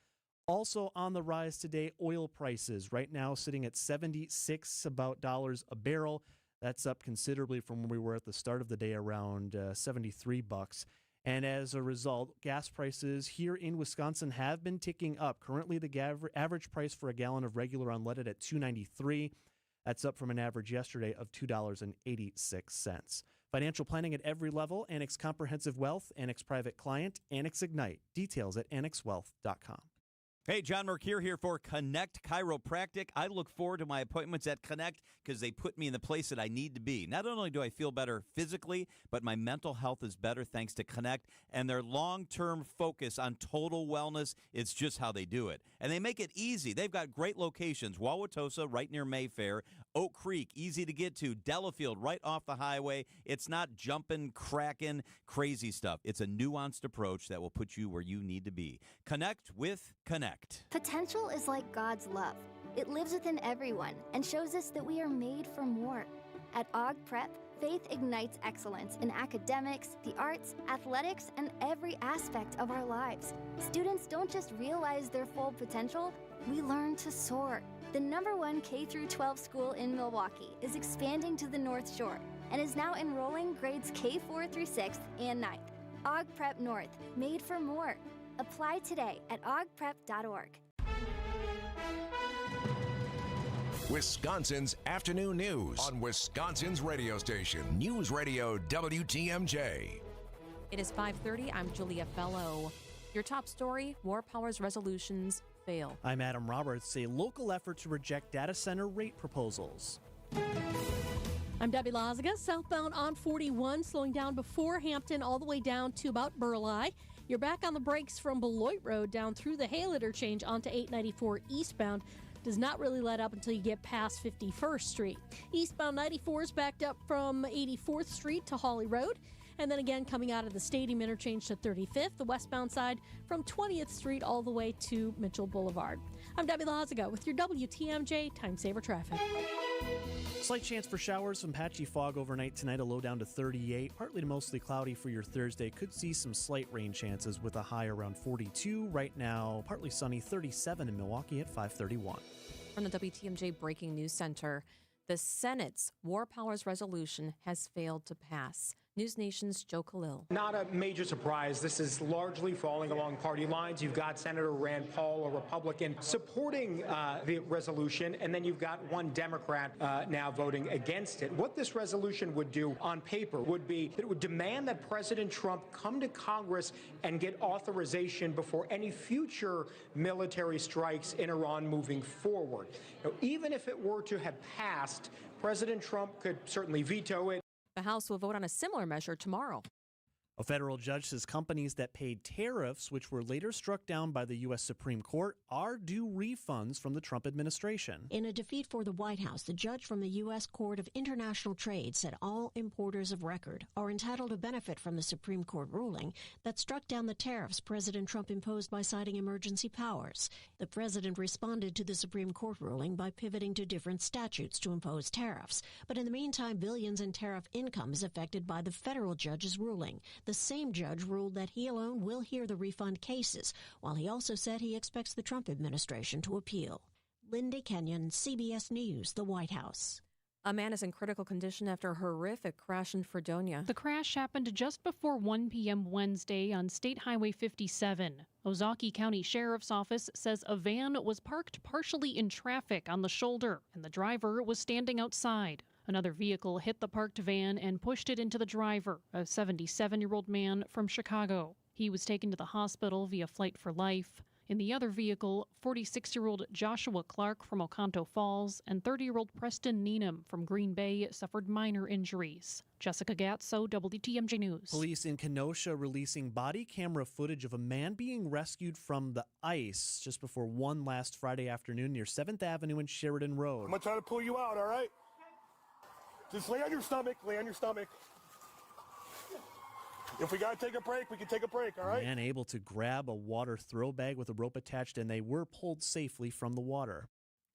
Also on the rise today, oil prices right now sitting at $76 about dollars a barrel. That's up considerably from where we were at the start of the day, around $73. And as a result, gas prices here in Wisconsin have been ticking up. Currently, the average price for a gallon of regular unleaded at $2.93. That's up from an average yesterday of $2.86. Financial planning at every level. Annex Comprehensive Wealth, Annex Private Client, Annex Ignite. Details at annexwealth.com. Hey, John Mercure here for Connect Chiropractic. I look forward to my appointments at Connect because they put me in the place that I need to be. Not only do I feel better physically, but my mental health is better thanks to Connect and their long-term focus on total wellness. It's just how they do it. And they make it easy. They've got great locations. Wauwatosa, right near Mayfair. Oak Creek, easy to get to. Delafield, right off the highway. It's not jumping, cracking, crazy stuff. It's a nuanced approach that will put you where you need to be. Connect with Connect. Connect. Potential is like God's love. It lives within everyone and shows us that we are made for more. At Og Prep, faith ignites excellence in academics, the arts, athletics, and every aspect of our lives. Students don't just realize their full potential, we learn to soar. The #1 K-12 school in Milwaukee is expanding to the North Shore and is now enrolling grades K4 through 6th and 9th. Og Prep North, made for more. Apply today at ogprep.org. Wisconsin's afternoon news on Wisconsin's radio station, News Radio WTMJ. It is 5:30. I'm Julia Fello. Your top story, War Powers resolutions fail. I'm Adam Roberts. A local effort to reject data center rate proposals. I'm Debbie Lazaga. Southbound on 41, slowing down before Hampton all the way down to about Burleigh. You're back on the brakes from Beloit Road down through the Hale interchange onto 894 eastbound. Does not really let up until you get past 51st Street. Eastbound 94 is backed up from 84th Street to Hawley Road. And then again, coming out of the Stadium interchange to 35th, the westbound side from 20th Street all the way to Mitchell Boulevard. I'm Debbie Lazaga with your WTMJ Time Saver Traffic. Slight chance for showers, some patchy fog overnight tonight, a low down to 38. Partly to mostly cloudy for your Thursday. Could see some slight rain chances with a high around 42. Right now, partly sunny, 37 in Milwaukee at 5:31. From the WTMJ Breaking News Center, the Senate's War Powers resolution has failed to pass. News Nation's Joe Khalil. Not a major surprise. This is largely falling along party lines. You've got Senator Rand Paul, a Republican, supporting the resolution, and then you've got one Democrat now voting against it. What this resolution would do on paper would be that it would demand that President Trump come to Congress and get authorization before any future military strikes in Iran moving forward. Now, even if it were to have passed, President Trump could certainly veto it. The House will vote on a similar measure tomorrow. A federal judge says companies that paid tariffs, which were later struck down by the U.S. Supreme Court, are due refunds from the Trump administration. In a defeat for the White House, the judge from the U.S. Court of International Trade said all importers of record are entitled to benefit from the Supreme Court ruling that struck down the tariffs President Trump imposed by citing emergency powers. The president responded to the Supreme Court ruling by pivoting to different statutes to impose tariffs. But in the meantime, billions in tariff income is affected by the federal judge's ruling. The same judge ruled that he alone will hear the refund cases, while he also said he expects the Trump administration to appeal. Linda Kenyon, CBS News, the White House. A man is in critical condition after a horrific crash in Fredonia. The crash happened just before 1 p.m. Wednesday on State Highway 57. Ozaukee County Sheriff's Office says a van was parked partially in traffic on the shoulder, and the driver was standing outside. Another vehicle hit the parked van and pushed it into the driver, a 77-year-old man from Chicago. He was taken to the hospital via Flight for Life. In the other vehicle, 46-year-old Joshua Clark from Oconto Falls and 30-year-old Preston Neenam from Green Bay suffered minor injuries. Jessica Gatso, WTMJ News. Police in Kenosha releasing body camera footage of a man being rescued from the ice just before 1 last Friday afternoon near 7th Avenue and Sheridan Road. I'm going to try to pull you out, all right? Just lay on your stomach, lay on your stomach. If we got to take a break, we can take a break, all right? Man able to grab a water throw bag with a rope attached, and they were pulled safely from the water.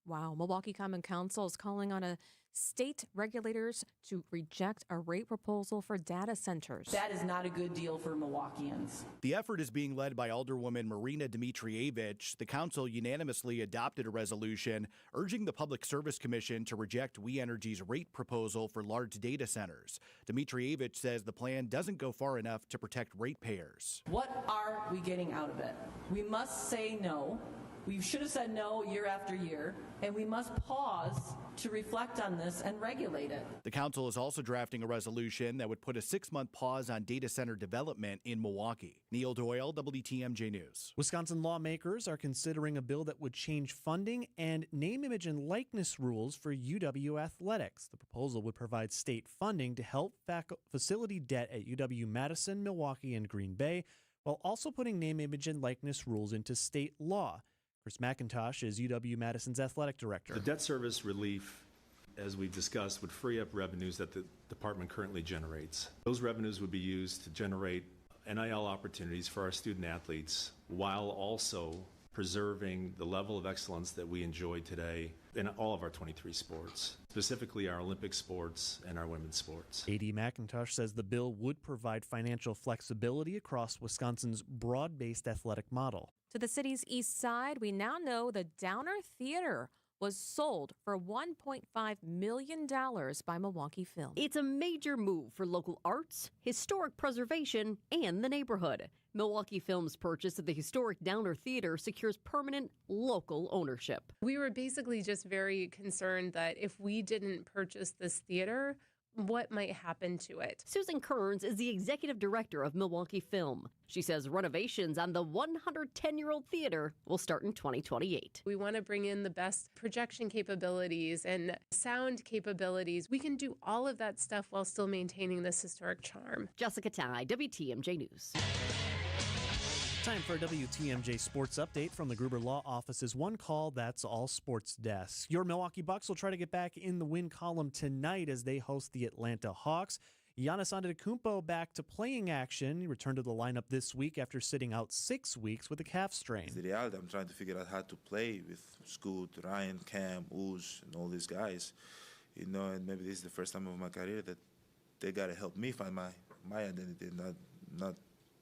Wow. Milwaukee Common Council is calling on state regulators to reject a rate proposal for data centers. That is not a good deal for Milwaukeeans. The effort is being led by Alderwoman Marina Dmitrievich. The council unanimously adopted a resolution urging the Public Service Commission to reject We Energy's rate proposal for large data centers. Dmitrievich says the plan doesn't go far enough to protect ratepayers. What are we getting out of it? We must say no. We should have said no year after year, and we must pause to reflect on this and regulate it. The council is also drafting a resolution that would put a 6-month pause on data center development in Milwaukee. Neil Doyle, WTMJ News. Wisconsin lawmakers are considering a bill that would change funding and name, image, and likeness rules for UW athletics. The proposal would provide state funding to help facility debt at UW-Madison, Milwaukee, and Green Bay, while also putting name, image, and likeness rules into state law. Chris McIntosh is UW-Madison's athletic director. The debt service relief, as we discussed, would free up revenues that the department currently generates. Those revenues would be used to generate NIL opportunities for our student athletes while also preserving the level of excellence that we enjoy today in all of our 23 sports, specifically our Olympic sports and our women's sports. A.D. McIntosh says the bill would provide financial flexibility across Wisconsin's broad-based athletic model. To the city's east side, we now know the Downer Theater was sold for $1.5 million by Milwaukee Film. It's a major move for local arts, historic preservation, and the neighborhood. Milwaukee Film's purchase of the historic Downer Theater secures permanent local ownership. We were basically just very concerned that if we didn't purchase this theater, what might happen to it. Susan Kearns is the executive director of Milwaukee Film. She says renovations on the 110-year-old theater will start in 2028. We want to bring in the best projection capabilities and sound capabilities. We can do all of that stuff while still maintaining this historic charm. Jessica Tai, WTMJ News. Time for a WTMJ Sports Update from the Gruber Law Office's One Call, That's All Sports Desk. Your Milwaukee Bucks will try to get back in the win column tonight as they host the Atlanta Hawks. Giannis Antetokounmpo back to playing action. He returned to the lineup this week after sitting out 6 weeks with a calf strain. It's the reality. I'm trying to figure out how to play with Scoot, Ryan, Cam, Ooze, and all these guys. You know, and maybe this is the first time of my career that they got to help me find my identity, not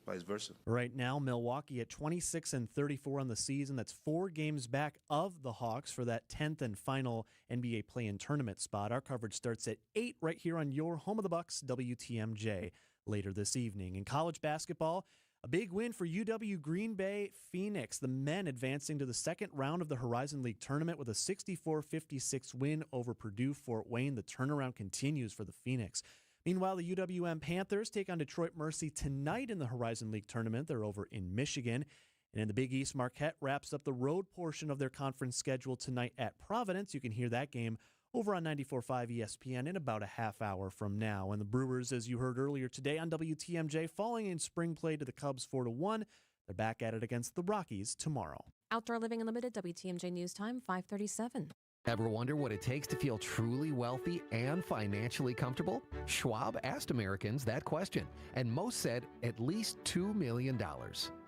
vice versa. Right now, Milwaukee at 26-34 on the season. That's 4 games back of the Hawks for that 10th and final NBA play-in tournament spot. Our coverage starts at 8 right here on your home of the Bucks, WTMJ, later this evening. In college basketball, a big win for UW Green Bay Phoenix. The men advancing to the second round of the Horizon League tournament with a 64-56 win over Purdue Fort Wayne. The turnaround continues for the Phoenix. Meanwhile, the UWM Panthers take on Detroit Mercy tonight in the Horizon League tournament. They're over in Michigan. And in the Big East, Marquette wraps up the road portion of their conference schedule tonight at Providence. You can hear that game over on 94.5 ESPN in about a half hour from now. And the Brewers, as you heard earlier today on WTMJ, falling in spring play to the Cubs 4-1. They're back at it against the Rockies tomorrow. Outdoor Living Unlimited, WTMJ News Time, 5:37. Ever wonder what it takes to feel truly wealthy and financially comfortable? Schwab asked Americans that question, and most said at least $2 million.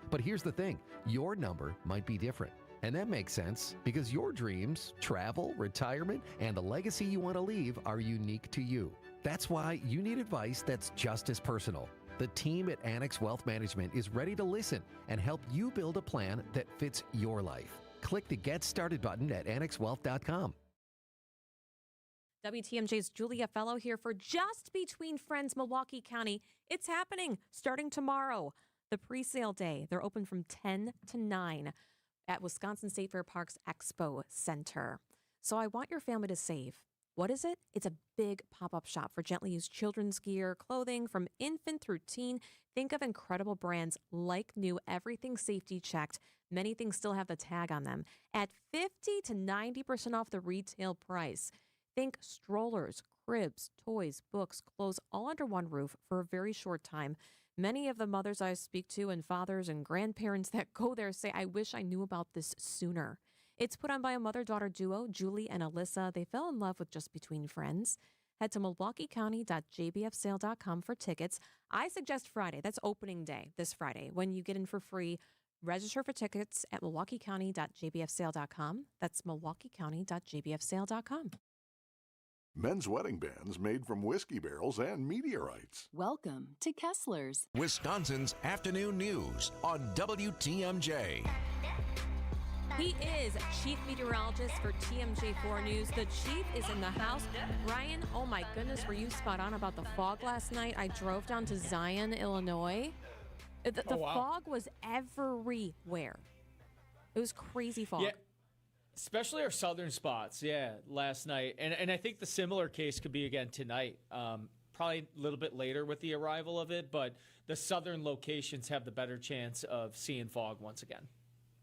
But here's the thing, your number might be different. And that makes sense because your dreams, travel, retirement, and the legacy you want to leave are unique to you. That's why you need advice that's just as personal. The team at Annex Wealth Management is ready to listen and help you build a plan that fits your life. Click the Get Started button at annexwealth.com. WTMJ's Julia Fello here for Just Between Friends Milwaukee County. It's happening starting tomorrow. The pre-sale day. They're open from 10 to 9 at Wisconsin State Fair Park's Expo Center. So I want your family to save. What is it? It's a big pop-up shop for gently used children's gear, clothing from infant through teen. Think of incredible brands like new, everything safety checked. Many things still have the tag on them at 50 to 90% off the retail price. Think strollers, cribs, toys, books, clothes, all under one roof for a very short time. Many of the mothers I speak to and fathers and grandparents that go there say, I wish I knew about this sooner. It's put on by a mother-daughter duo, Julie and Alyssa. They fell in love with Just Between Friends. Head to milwaukeecounty.jbfsale.com for tickets. I suggest Friday. That's opening day this Friday when you get in for free. Register for tickets at milwaukeecounty.jbfsale.com. That's milwaukeecounty.jbfsale.com. Men's wedding bands made from whiskey barrels and meteorites. Welcome to Kessler's. Wisconsin's afternoon news on WTMJ. He is chief meteorologist for TMJ4 News. The chief is in the house. Ryan, oh my goodness, were you spot on about the fog last night? I drove down to Zion, Illinois. The fog was everywhere. It was crazy fog. Yeah, especially our southern spots, last night. And I think the similar case could be again tonight. Probably a little bit later with the arrival of it, but the southern locations have the better chance of seeing fog once again.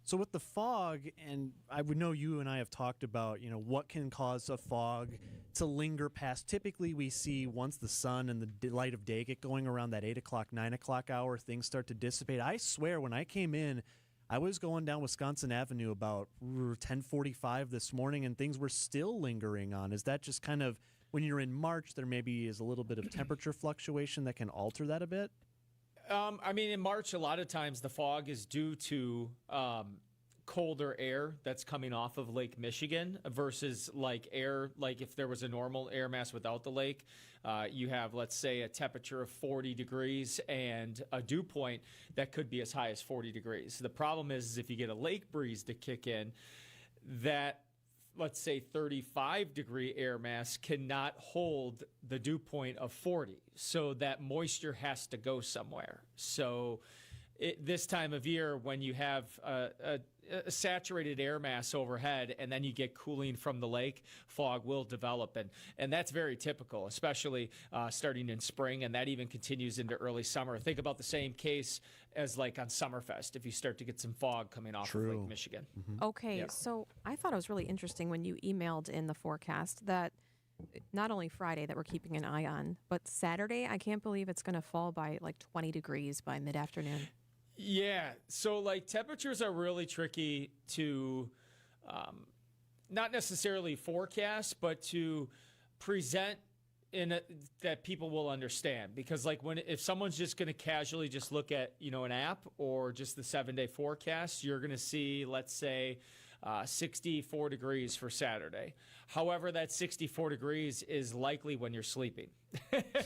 So with the fog, and I would know you and I have talked about, what can cause a fog to linger past. Typically, we see once the sun and the light of day get going around that 8 o'clock, 9 o'clock hour, things start to dissipate. I swear, when I came in, I was going down Wisconsin Avenue about 10:45 this morning, and things were still lingering on. Is that just kind of, when you're in March, there maybe is a little bit of temperature fluctuation that can alter that a bit? In March, a lot of times the fog is due to colder air that's coming off of Lake Michigan versus like air, like if there was a normal air mass without the lake, you have, let's say, a temperature of 40 degrees and a dew point that could be as high as 40 degrees. The problem is if you get a lake breeze to kick in, that, let's say, 35-degree air mass cannot hold the dew point of 40. So that moisture has to go somewhere. So this time of year, when you have a saturated air mass overhead and then you get cooling from the lake, fog will develop. And that's very typical, especially starting in spring, and that even continues into early summer. Think about the same case as like on Summerfest, if you start to get some fog coming off of Lake Michigan. Okay, so I thought it was really interesting when you emailed in the forecast that not only Friday that we're keeping an eye on, but Saturday, I can't believe it's going to fall by like 20 degrees by mid-afternoon. Yeah, so like temperatures are really tricky to not necessarily forecast, but to present that people will understand. Because like if someone's just going to casually just look at, an app or just the 7-day forecast, you're going to see, let's say, 64 degrees for Saturday. However, that 64 degrees is likely when you're sleeping.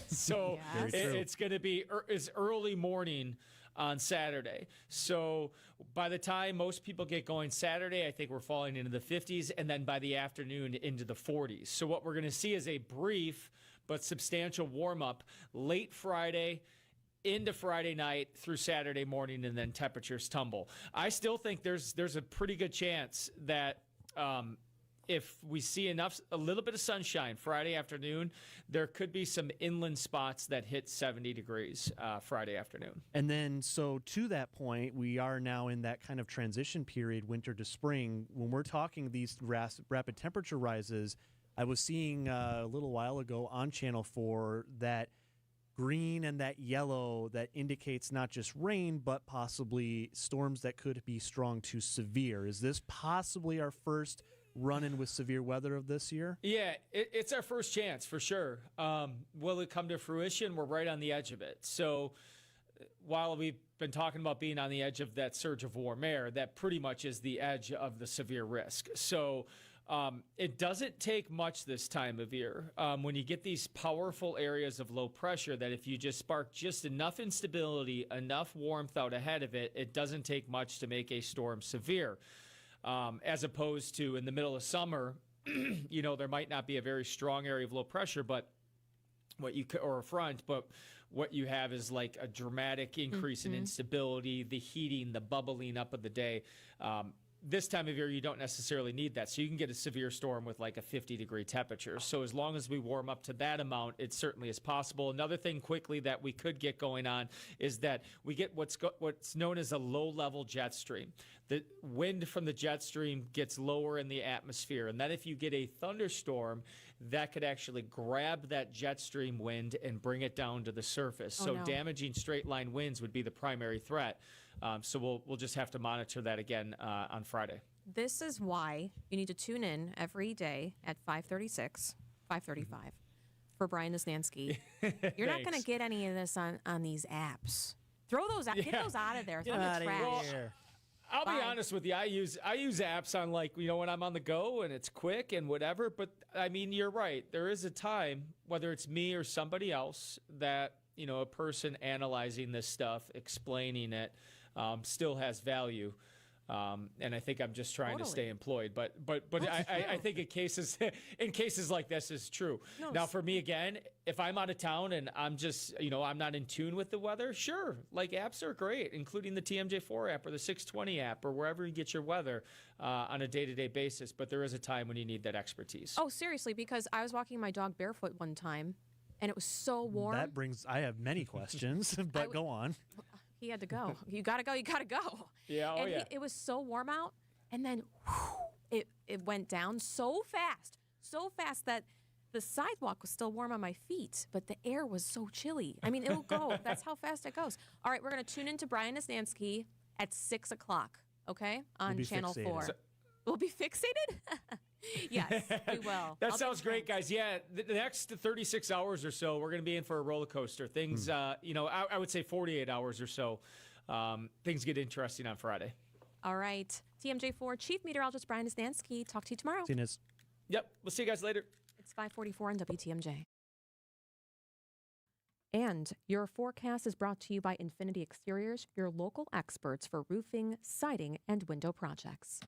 So it's going to be is early morning on Saturday. So by the time most people get going Saturday, I think we're falling into the 50s, and then by the afternoon into the 40s. So what we're going to see is a brief but substantial warm-up late Friday into Friday night through Saturday morning, and then temperatures tumble. I still think there's a pretty good chance that if we see a little bit of sunshine Friday afternoon, there could be some inland spots that hit 70 degrees Friday afternoon. And then, so to that point, we are now in that kind of transition period, winter to spring. When we're talking these rapid temperature rises, I was seeing a little while ago on Channel 4 that green and that yellow that indicates not just rain, but possibly storms that could be strong to severe. Is this possibly our first run-in with severe weather of this year? Yeah, it's our first chance for sure. Will it come to fruition? We're right on the edge of it. So while we've been talking about being on the edge of that surge of warm air, that pretty much is the edge of the severe risk. So it doesn't take much this time of year when you get these powerful areas of low pressure that if you just spark just enough instability, enough warmth out ahead of it, it doesn't take much to make a storm severe. As opposed to in the middle of summer, there might not be a very strong area of low pressure, but or a front, but what you have is like a dramatic increase in instability, the heating, the bubbling up of the day. This time of year, you don't necessarily need that. So you can get a severe storm with like a 50-degree temperature. So as long as we warm up to that amount, it certainly is possible. Another thing quickly that we could get going on is that we get what's known as a low-level jet stream. The wind from the jet stream gets lower in the atmosphere. And that if you get a thunderstorm, that could actually grab that jet stream wind and bring it down to the surface. Damaging straight-line winds would be the primary threat. So we'll just have to monitor that again on Friday. This is why you need to tune in every day at 5:36, 5:35 for Brian Nisnansky. You're not going to get any of this on these apps. Throw those out. Get those out of there. Throw them in the trash. I'll be honest with you. I use apps on when I'm on the go and it's quick and whatever. But I mean, you're right. There is a time, whether it's me or somebody else, that a person analyzing this stuff, explaining it, still has value. And I think I'm just trying to stay employed. But I think in cases like this is true. No, now, for me, again, if I'm out of town and I'm just, I'm not in tune with the weather, sure. Like apps are great, including the TMJ4 app or the 620 app or wherever you get your weather on a day-to-day basis. But there is a time when you need that expertise. Oh, seriously, because I was walking my dog barefoot one time and it was so warm. I have many questions, but go on. He had to go. You got to go. You got to go. Yeah. Oh, yeah. It was so warm out. And then it went down so fast that the sidewalk was still warm on my feet, but the air was so chilly. I mean, it'll go. That's how fast it goes. All right, we're going to tune into Brian Nisnansky at 6 o'clock, okay, on Channel 4. We'll be fixated? Yes, we will. That sounds great, guys. Yeah, the next 36 hours or so, we're going to be in for a roller coaster. Things, I would say 48 hours or so, things get interesting on Friday. All right. TMJ4 Chief Meteorologist Brian Isnansky. Talk to you tomorrow. See you, Niz. Yep. We'll see you guys later. It's 5:44 on WTMJ. And your forecast is brought to you by Infinity Exteriors, your local experts for roofing, siding, and window projects.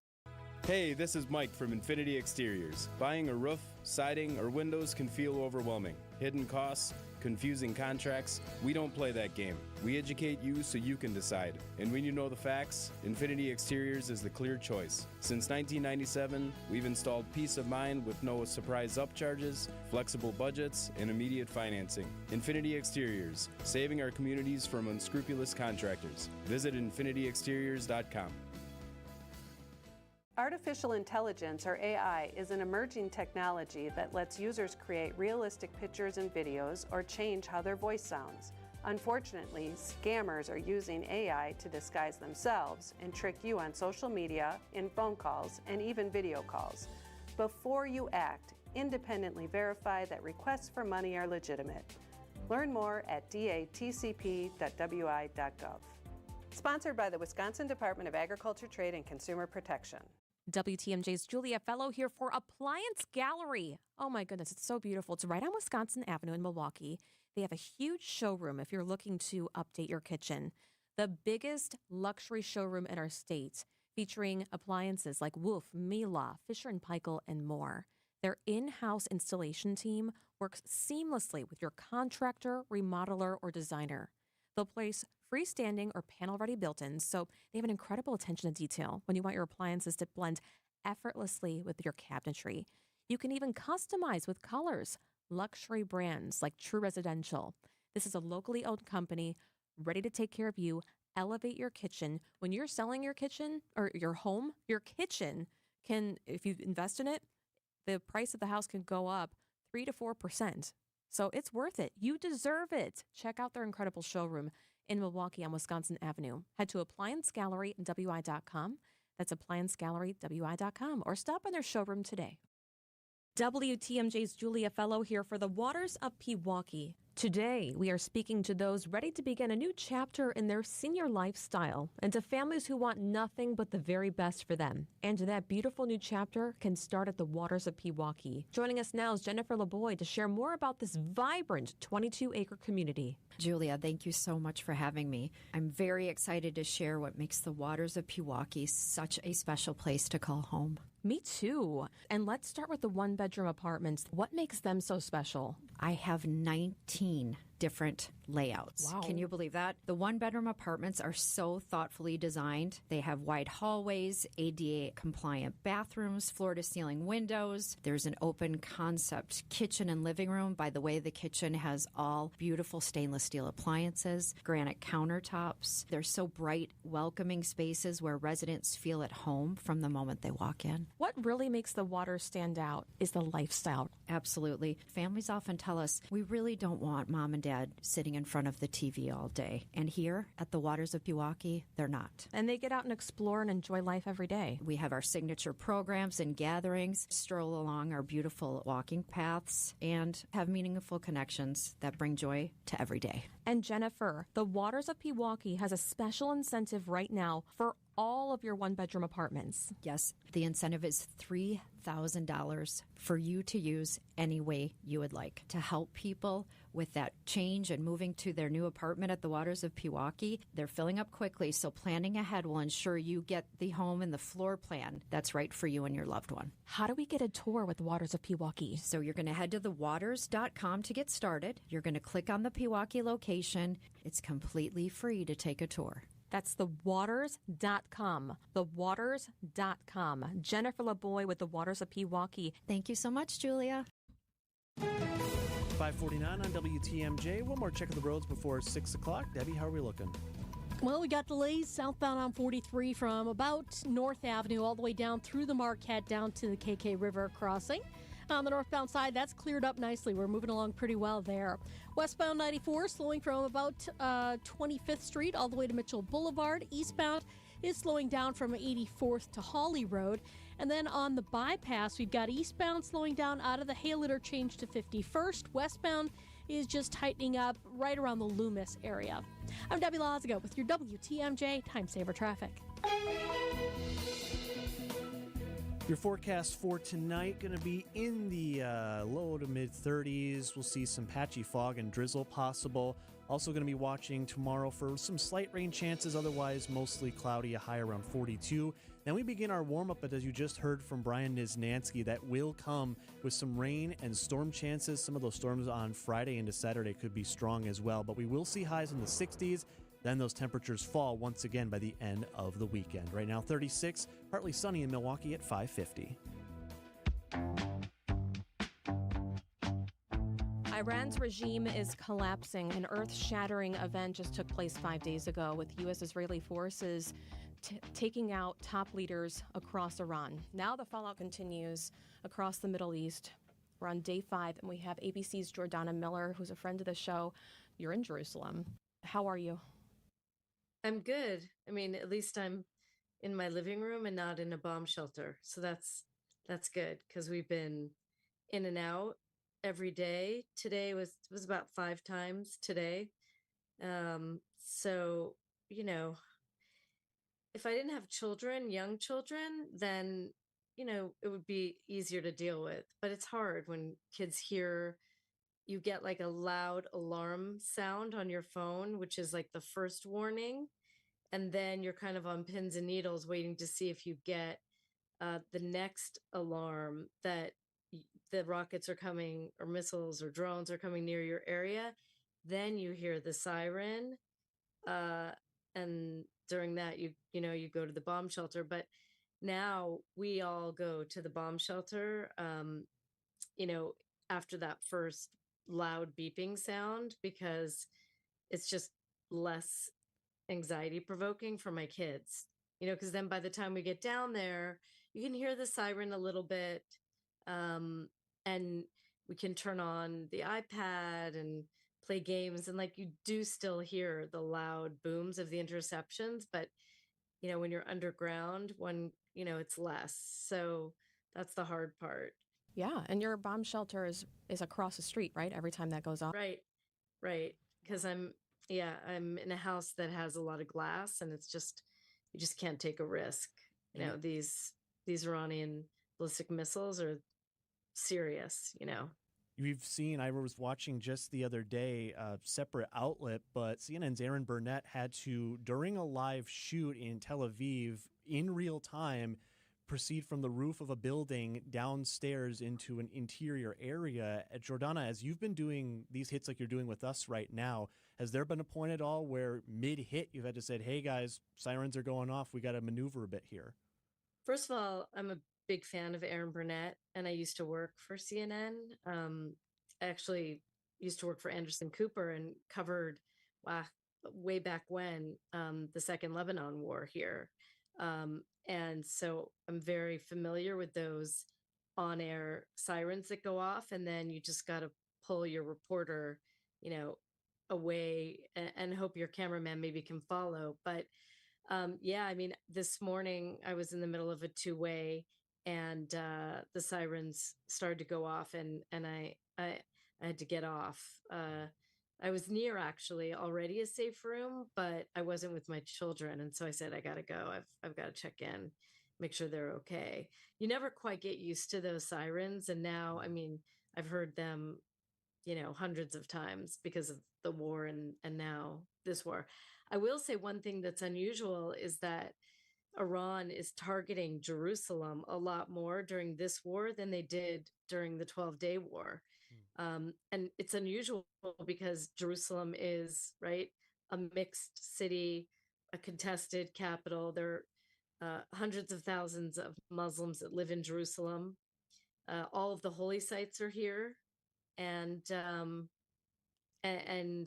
Hey, this is Mike from Infinity Exteriors. Buying a roof, siding, or windows can feel overwhelming. Hidden costs, confusing contracts. We don't play that game. We educate you so you can decide. And when you know the facts, Infinity Exteriors is the clear choice. Since 1997, we've installed peace of mind with no surprise upcharges, flexible budgets, and immediate financing. Infinity Exteriors, saving our communities from unscrupulous contractors. Visit infinityexteriors.com. Artificial intelligence, or AI, is an emerging technology that lets users create realistic pictures and videos or change how their voice sounds. Unfortunately, scammers are using AI to disguise themselves and trick you on social media, in phone calls, and even video calls. Before you act, independently verify that requests for money are legitimate. Learn more at datcp.wi.gov. Sponsored by the Wisconsin Department of Agriculture, Trade, and Consumer Protection. WTMJ's Julia Fello here for Appliance Gallery. Oh my goodness, it's so beautiful. It's right on Wisconsin Avenue in Milwaukee. They have a huge showroom if you're looking to update your kitchen. The biggest luxury showroom in our state, featuring appliances like Wolf, Miele, Fisher & Paykel, and more. Their in-house installation team works seamlessly with your contractor, remodeler, or designer. They'll place freestanding or panel-ready built-ins, so they have an incredible attention to detail when you want your appliances to blend effortlessly with your cabinetry. You can even customize with colors. Luxury brands like True Residential. This is a locally owned company ready to take care of you, elevate your kitchen. When you're selling your kitchen or your home, your kitchen can, if you invest in it, the price of the house can go up 3 to 4%. So it's worth it. You deserve it. Check out their incredible showroom in Milwaukee on Wisconsin Avenue. Head to appliancegallerywi.com. That's appliancegallerywi.com, or stop in their showroom today. WTMJ's Julia Fello here for the Waters of Pewaukee. Today, we are speaking to those ready to begin a new chapter in their senior lifestyle and to families who want nothing but the very best for them. And that beautiful new chapter can start at the Waters of Pewaukee. Joining us now is Jennifer LeBoy to share more about this vibrant 22-acre community. Julia, thank you so much for having me. I'm very excited to share what makes the Waters of Pewaukee such a special place to call home. Me too. And let's start with the one-bedroom apartments. What makes them so special? I have 19 different layouts. Wow. Can you believe that? The one-bedroom apartments are so thoughtfully designed. They have wide hallways, ADA-compliant bathrooms, floor-to-ceiling windows. There's an open concept kitchen and living room. By the way, the kitchen has all beautiful stainless steel appliances, granite countertops. They're so bright, welcoming spaces where residents feel at home from the moment they walk in. What really makes the Waters stand out is the lifestyle. Absolutely. Families often tell us, we really don't want mom and dad sitting in front of the TV all day. And here at the Waters of Pewaukee, they're not. And they get out and explore and enjoy life every day. We have our signature programs and gatherings, stroll along our beautiful walking paths, and have meaningful connections that bring joy to every day. And Jennifer, the Waters of Pewaukee has a special incentive right now for all of your one-bedroom apartments. Yes, the incentive is $3,000 for you to use any way you would like to help people with that change and moving to their new apartment at the Waters of Pewaukee. They're filling up quickly, so planning ahead will ensure you get the home and the floor plan that's right for you and your loved one. How do we get a tour with the Waters of Pewaukee? So you're going to head to thewaters.com to get started. You're going to click on the Pewaukee location. It's completely free to take a tour. That's thewaters.com. Thewaters.com. Jennifer LeBoy with the Waters of Pewaukee. Thank you so much, Julia. 5:49 on WTMJ. One more check of the roads before 6 o'clock. Debbie, how are we looking? Well, we got delays southbound on 43 from about North Avenue all the way down through the Marquette down to the KK River crossing. On the northbound side, that's cleared up nicely. We're moving along pretty well there. Westbound 94 slowing from about 25th Street all the way to Mitchell Boulevard. Eastbound is slowing down from 84th to Hawley Road. And then on the bypass, we've got eastbound slowing down out of the Hale interchange to 51st. Westbound is just tightening up right around the Loomis area. I'm Debbie Lazaga with your WTMJ Time Saver Traffic. Your forecast for tonight going to be in the low to mid 30s. We'll see some patchy fog and drizzle possible. Also going to be watching tomorrow for some slight rain chances, otherwise mostly cloudy, a high around 42. Then we begin our warm-up, but as you just heard from Brian Niznansky, that will come with some rain and storm chances. Some of those storms on Friday into Saturday could be strong as well, but we will see highs in the 60s. Then those temperatures fall once again by the end of the weekend. Right now, 36, partly sunny in Milwaukee at 550. Iran's regime is collapsing. An earth-shattering event just took place 5 days ago with U.S.-Israeli forces taking out top leaders across Iran. Now the fallout continues across the Middle East. We're on day 5, and we have ABC's Jordana Miller, who's a friend of the show. You're in Jerusalem. How are you? I'm good. I mean, at least I'm in my living room and not in a bomb shelter. So that's good because we've been in and out every day. Today was about 5 times today. So, you know, if I didn't have children, young children, then, you know, it would be easier to deal with. But it's hard when kids hear you get like a loud alarm sound on your phone, which is like the first warning. And then you're kind of on pins and needles waiting to see if you get the next alarm that the rockets are coming or missiles or drones are coming near your area. Then you hear the siren. And during that, you go to the bomb shelter. But now we all go to the bomb shelter, after that first loud beeping sound, because it's just less anxiety provoking for my kids, because then by the time we get down there, you can hear the siren a little bit, and we can turn on the iPad and play games, and like you do still hear the loud booms of the interceptions, but when you're underground, it's less. So that's the hard part. Yeah, and your bomb shelter is across the street, right? Every time that goes off. Right. Because I'm in a house that has a lot of glass, and it's just, you just can't take a risk. These Iranian ballistic missiles are serious. We've seen, I was watching just the other day, a separate outlet, but CNN's Aaron Burnett had to, during a live shoot in Tel Aviv, in real time, proceed from the roof of a building downstairs into an interior area. At Jordana, as you've been doing these hits like you're doing with us right now, has there been a point at all where mid-hit you've had to say, hey guys, sirens are going off, we got to maneuver a bit here? First of all, I'm a big fan of Aaron Burnett, and I used to work for CNN. I actually used to work for Anderson Cooper and covered, way back when, the Second Lebanon War here. And so I'm very familiar with those on-air sirens that go off, and then you just got to pull your reporter, away and hope your cameraman maybe can follow. But this morning I was in the middle of a 2-way, and the sirens started to go off, and I had to get off. I was near actually already a safe room, but I wasn't with my children. And so I said, I got to go. I've got to check in, make sure they're okay. You never quite get used to those sirens. And now, I've heard them, hundreds of times because of the war and now this war. I will say one thing that's unusual is that Iran is targeting Jerusalem a lot more during this war than they did during the 12-day war. And it's unusual because Jerusalem is, right, a mixed city, a contested capital. There are hundreds of thousands of Muslims that live in Jerusalem. All of the holy sites are here. And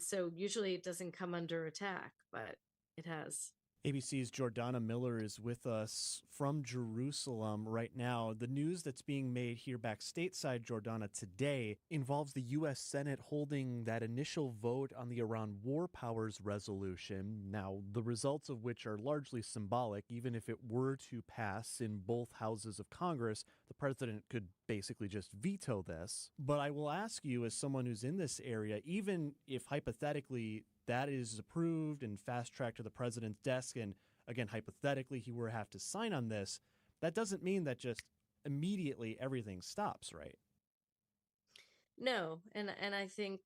so usually it doesn't come under attack, but it has. ABC's Jordana Miller is with us from Jerusalem right now. The news that's being made here back stateside, Jordana, today involves the U.S. Senate holding that initial vote on the Iran War Powers Resolution. Now, the results of which are largely symbolic. Even if it were to pass in both houses of Congress, the president could basically just veto this. But I will ask you, as someone who's in this area, even if hypothetically that is approved and fast-tracked to the president's desk, and again, hypothetically, he were to have to sign on this, that doesn't mean that just immediately everything stops, right? No, and I think,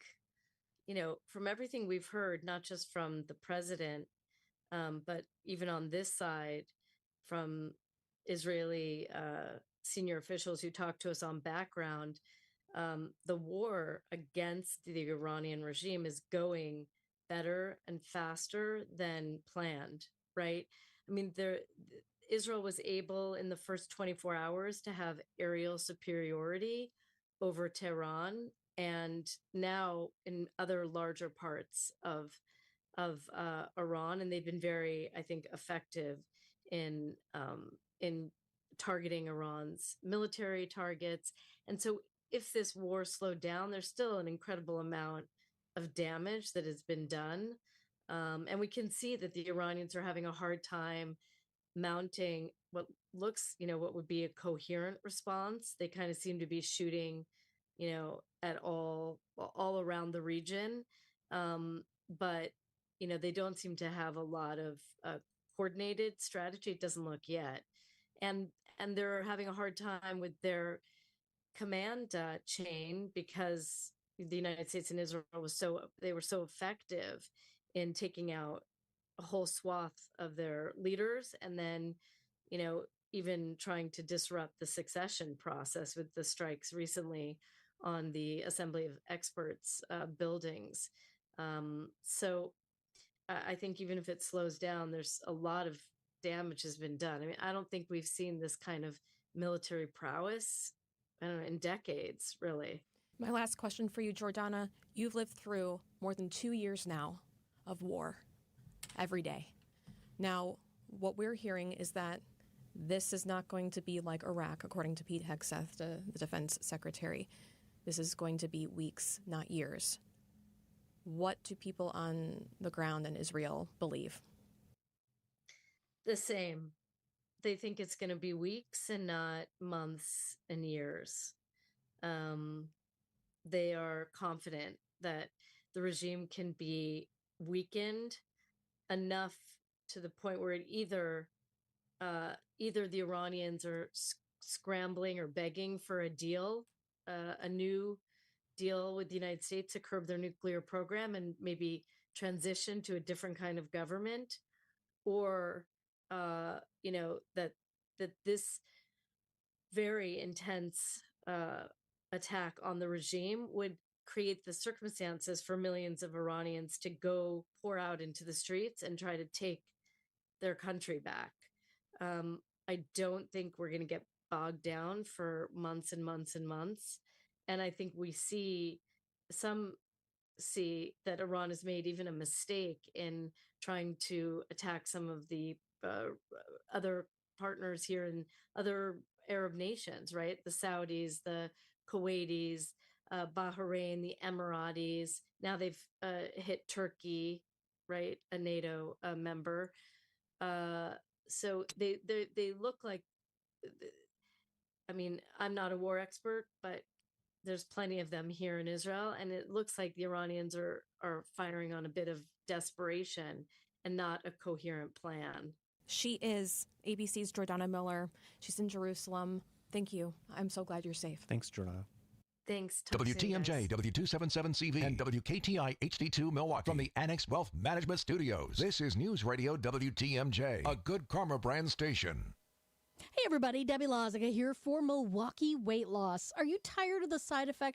from everything we've heard, not just from the president, but even on this side, from Israeli senior officials who talked to us on background, the war against the Iranian regime is going better and faster than planned, right? I mean, Israel was able in the first 24 hours to have aerial superiority over Tehran, and now in other larger parts of Iran, and they've been very, I think, effective in targeting Iran's military targets. And so, if this war slowed down, there's still an incredible amount of damage that has been done, and we can see that the Iranians are having a hard time mounting what looks, what would be a coherent response. They kind of seem to be shooting, at all around the region, but they don't seem to have a lot of coordinated strategy. It doesn't look yet, and they're having a hard time with their command chain because the United States and Israel were so effective in taking out a whole swath of their leaders, and then even trying to disrupt the succession process with the strikes recently on the Assembly of Experts buildings. So I think even if it slows down, there's a lot of damage has been done. I mean, I don't think we've seen this kind of military prowess, I don't know, in decades, really. My last question for you, Jordana. You've lived through more than 2 years now of war every day. Now, what we're hearing is that this is not going to be like Iraq, according to Pete Hegseth, the defense secretary. This is going to be weeks, not years. What do people on the ground in Israel believe? The same. They think it's going to be weeks and not months and years. They are confident that the regime can be weakened enough to the point where either the Iranians are scrambling or begging for a deal, a new deal with the United States to curb their nuclear program and maybe transition to a different kind of government, or that this very intense attack on the regime would create the circumstances for millions of Iranians to go pour out into the streets and try to take their country back. I don't think we're going to get bogged down for months and months and months. And I think some see that Iran has made even a mistake in trying to attack some of the other partners here in other Arab nations, right? The Saudis, the Kuwaitis, Bahrain, the Emiratis. Now they've hit Turkey, right? A NATO member. So they look like, I mean, I'm not a war expert, but there's plenty of them here in Israel, and it looks like the Iranians are firing on a bit of desperation and not a coherent plan. She is ABC's Jordana Miller. She's in Jerusalem. Thank you. I'm so glad you're safe. Thanks, Jordana. Thanks. WTMJ, W277CV, and WKTI HD2 Milwaukee from the Annex Wealth Management Studios. This is News Radio WTMJ, a Good Karma brand station. Hey everybody, Debbie Loziga here for Milwaukee Weight Loss. Are you tired of the side effects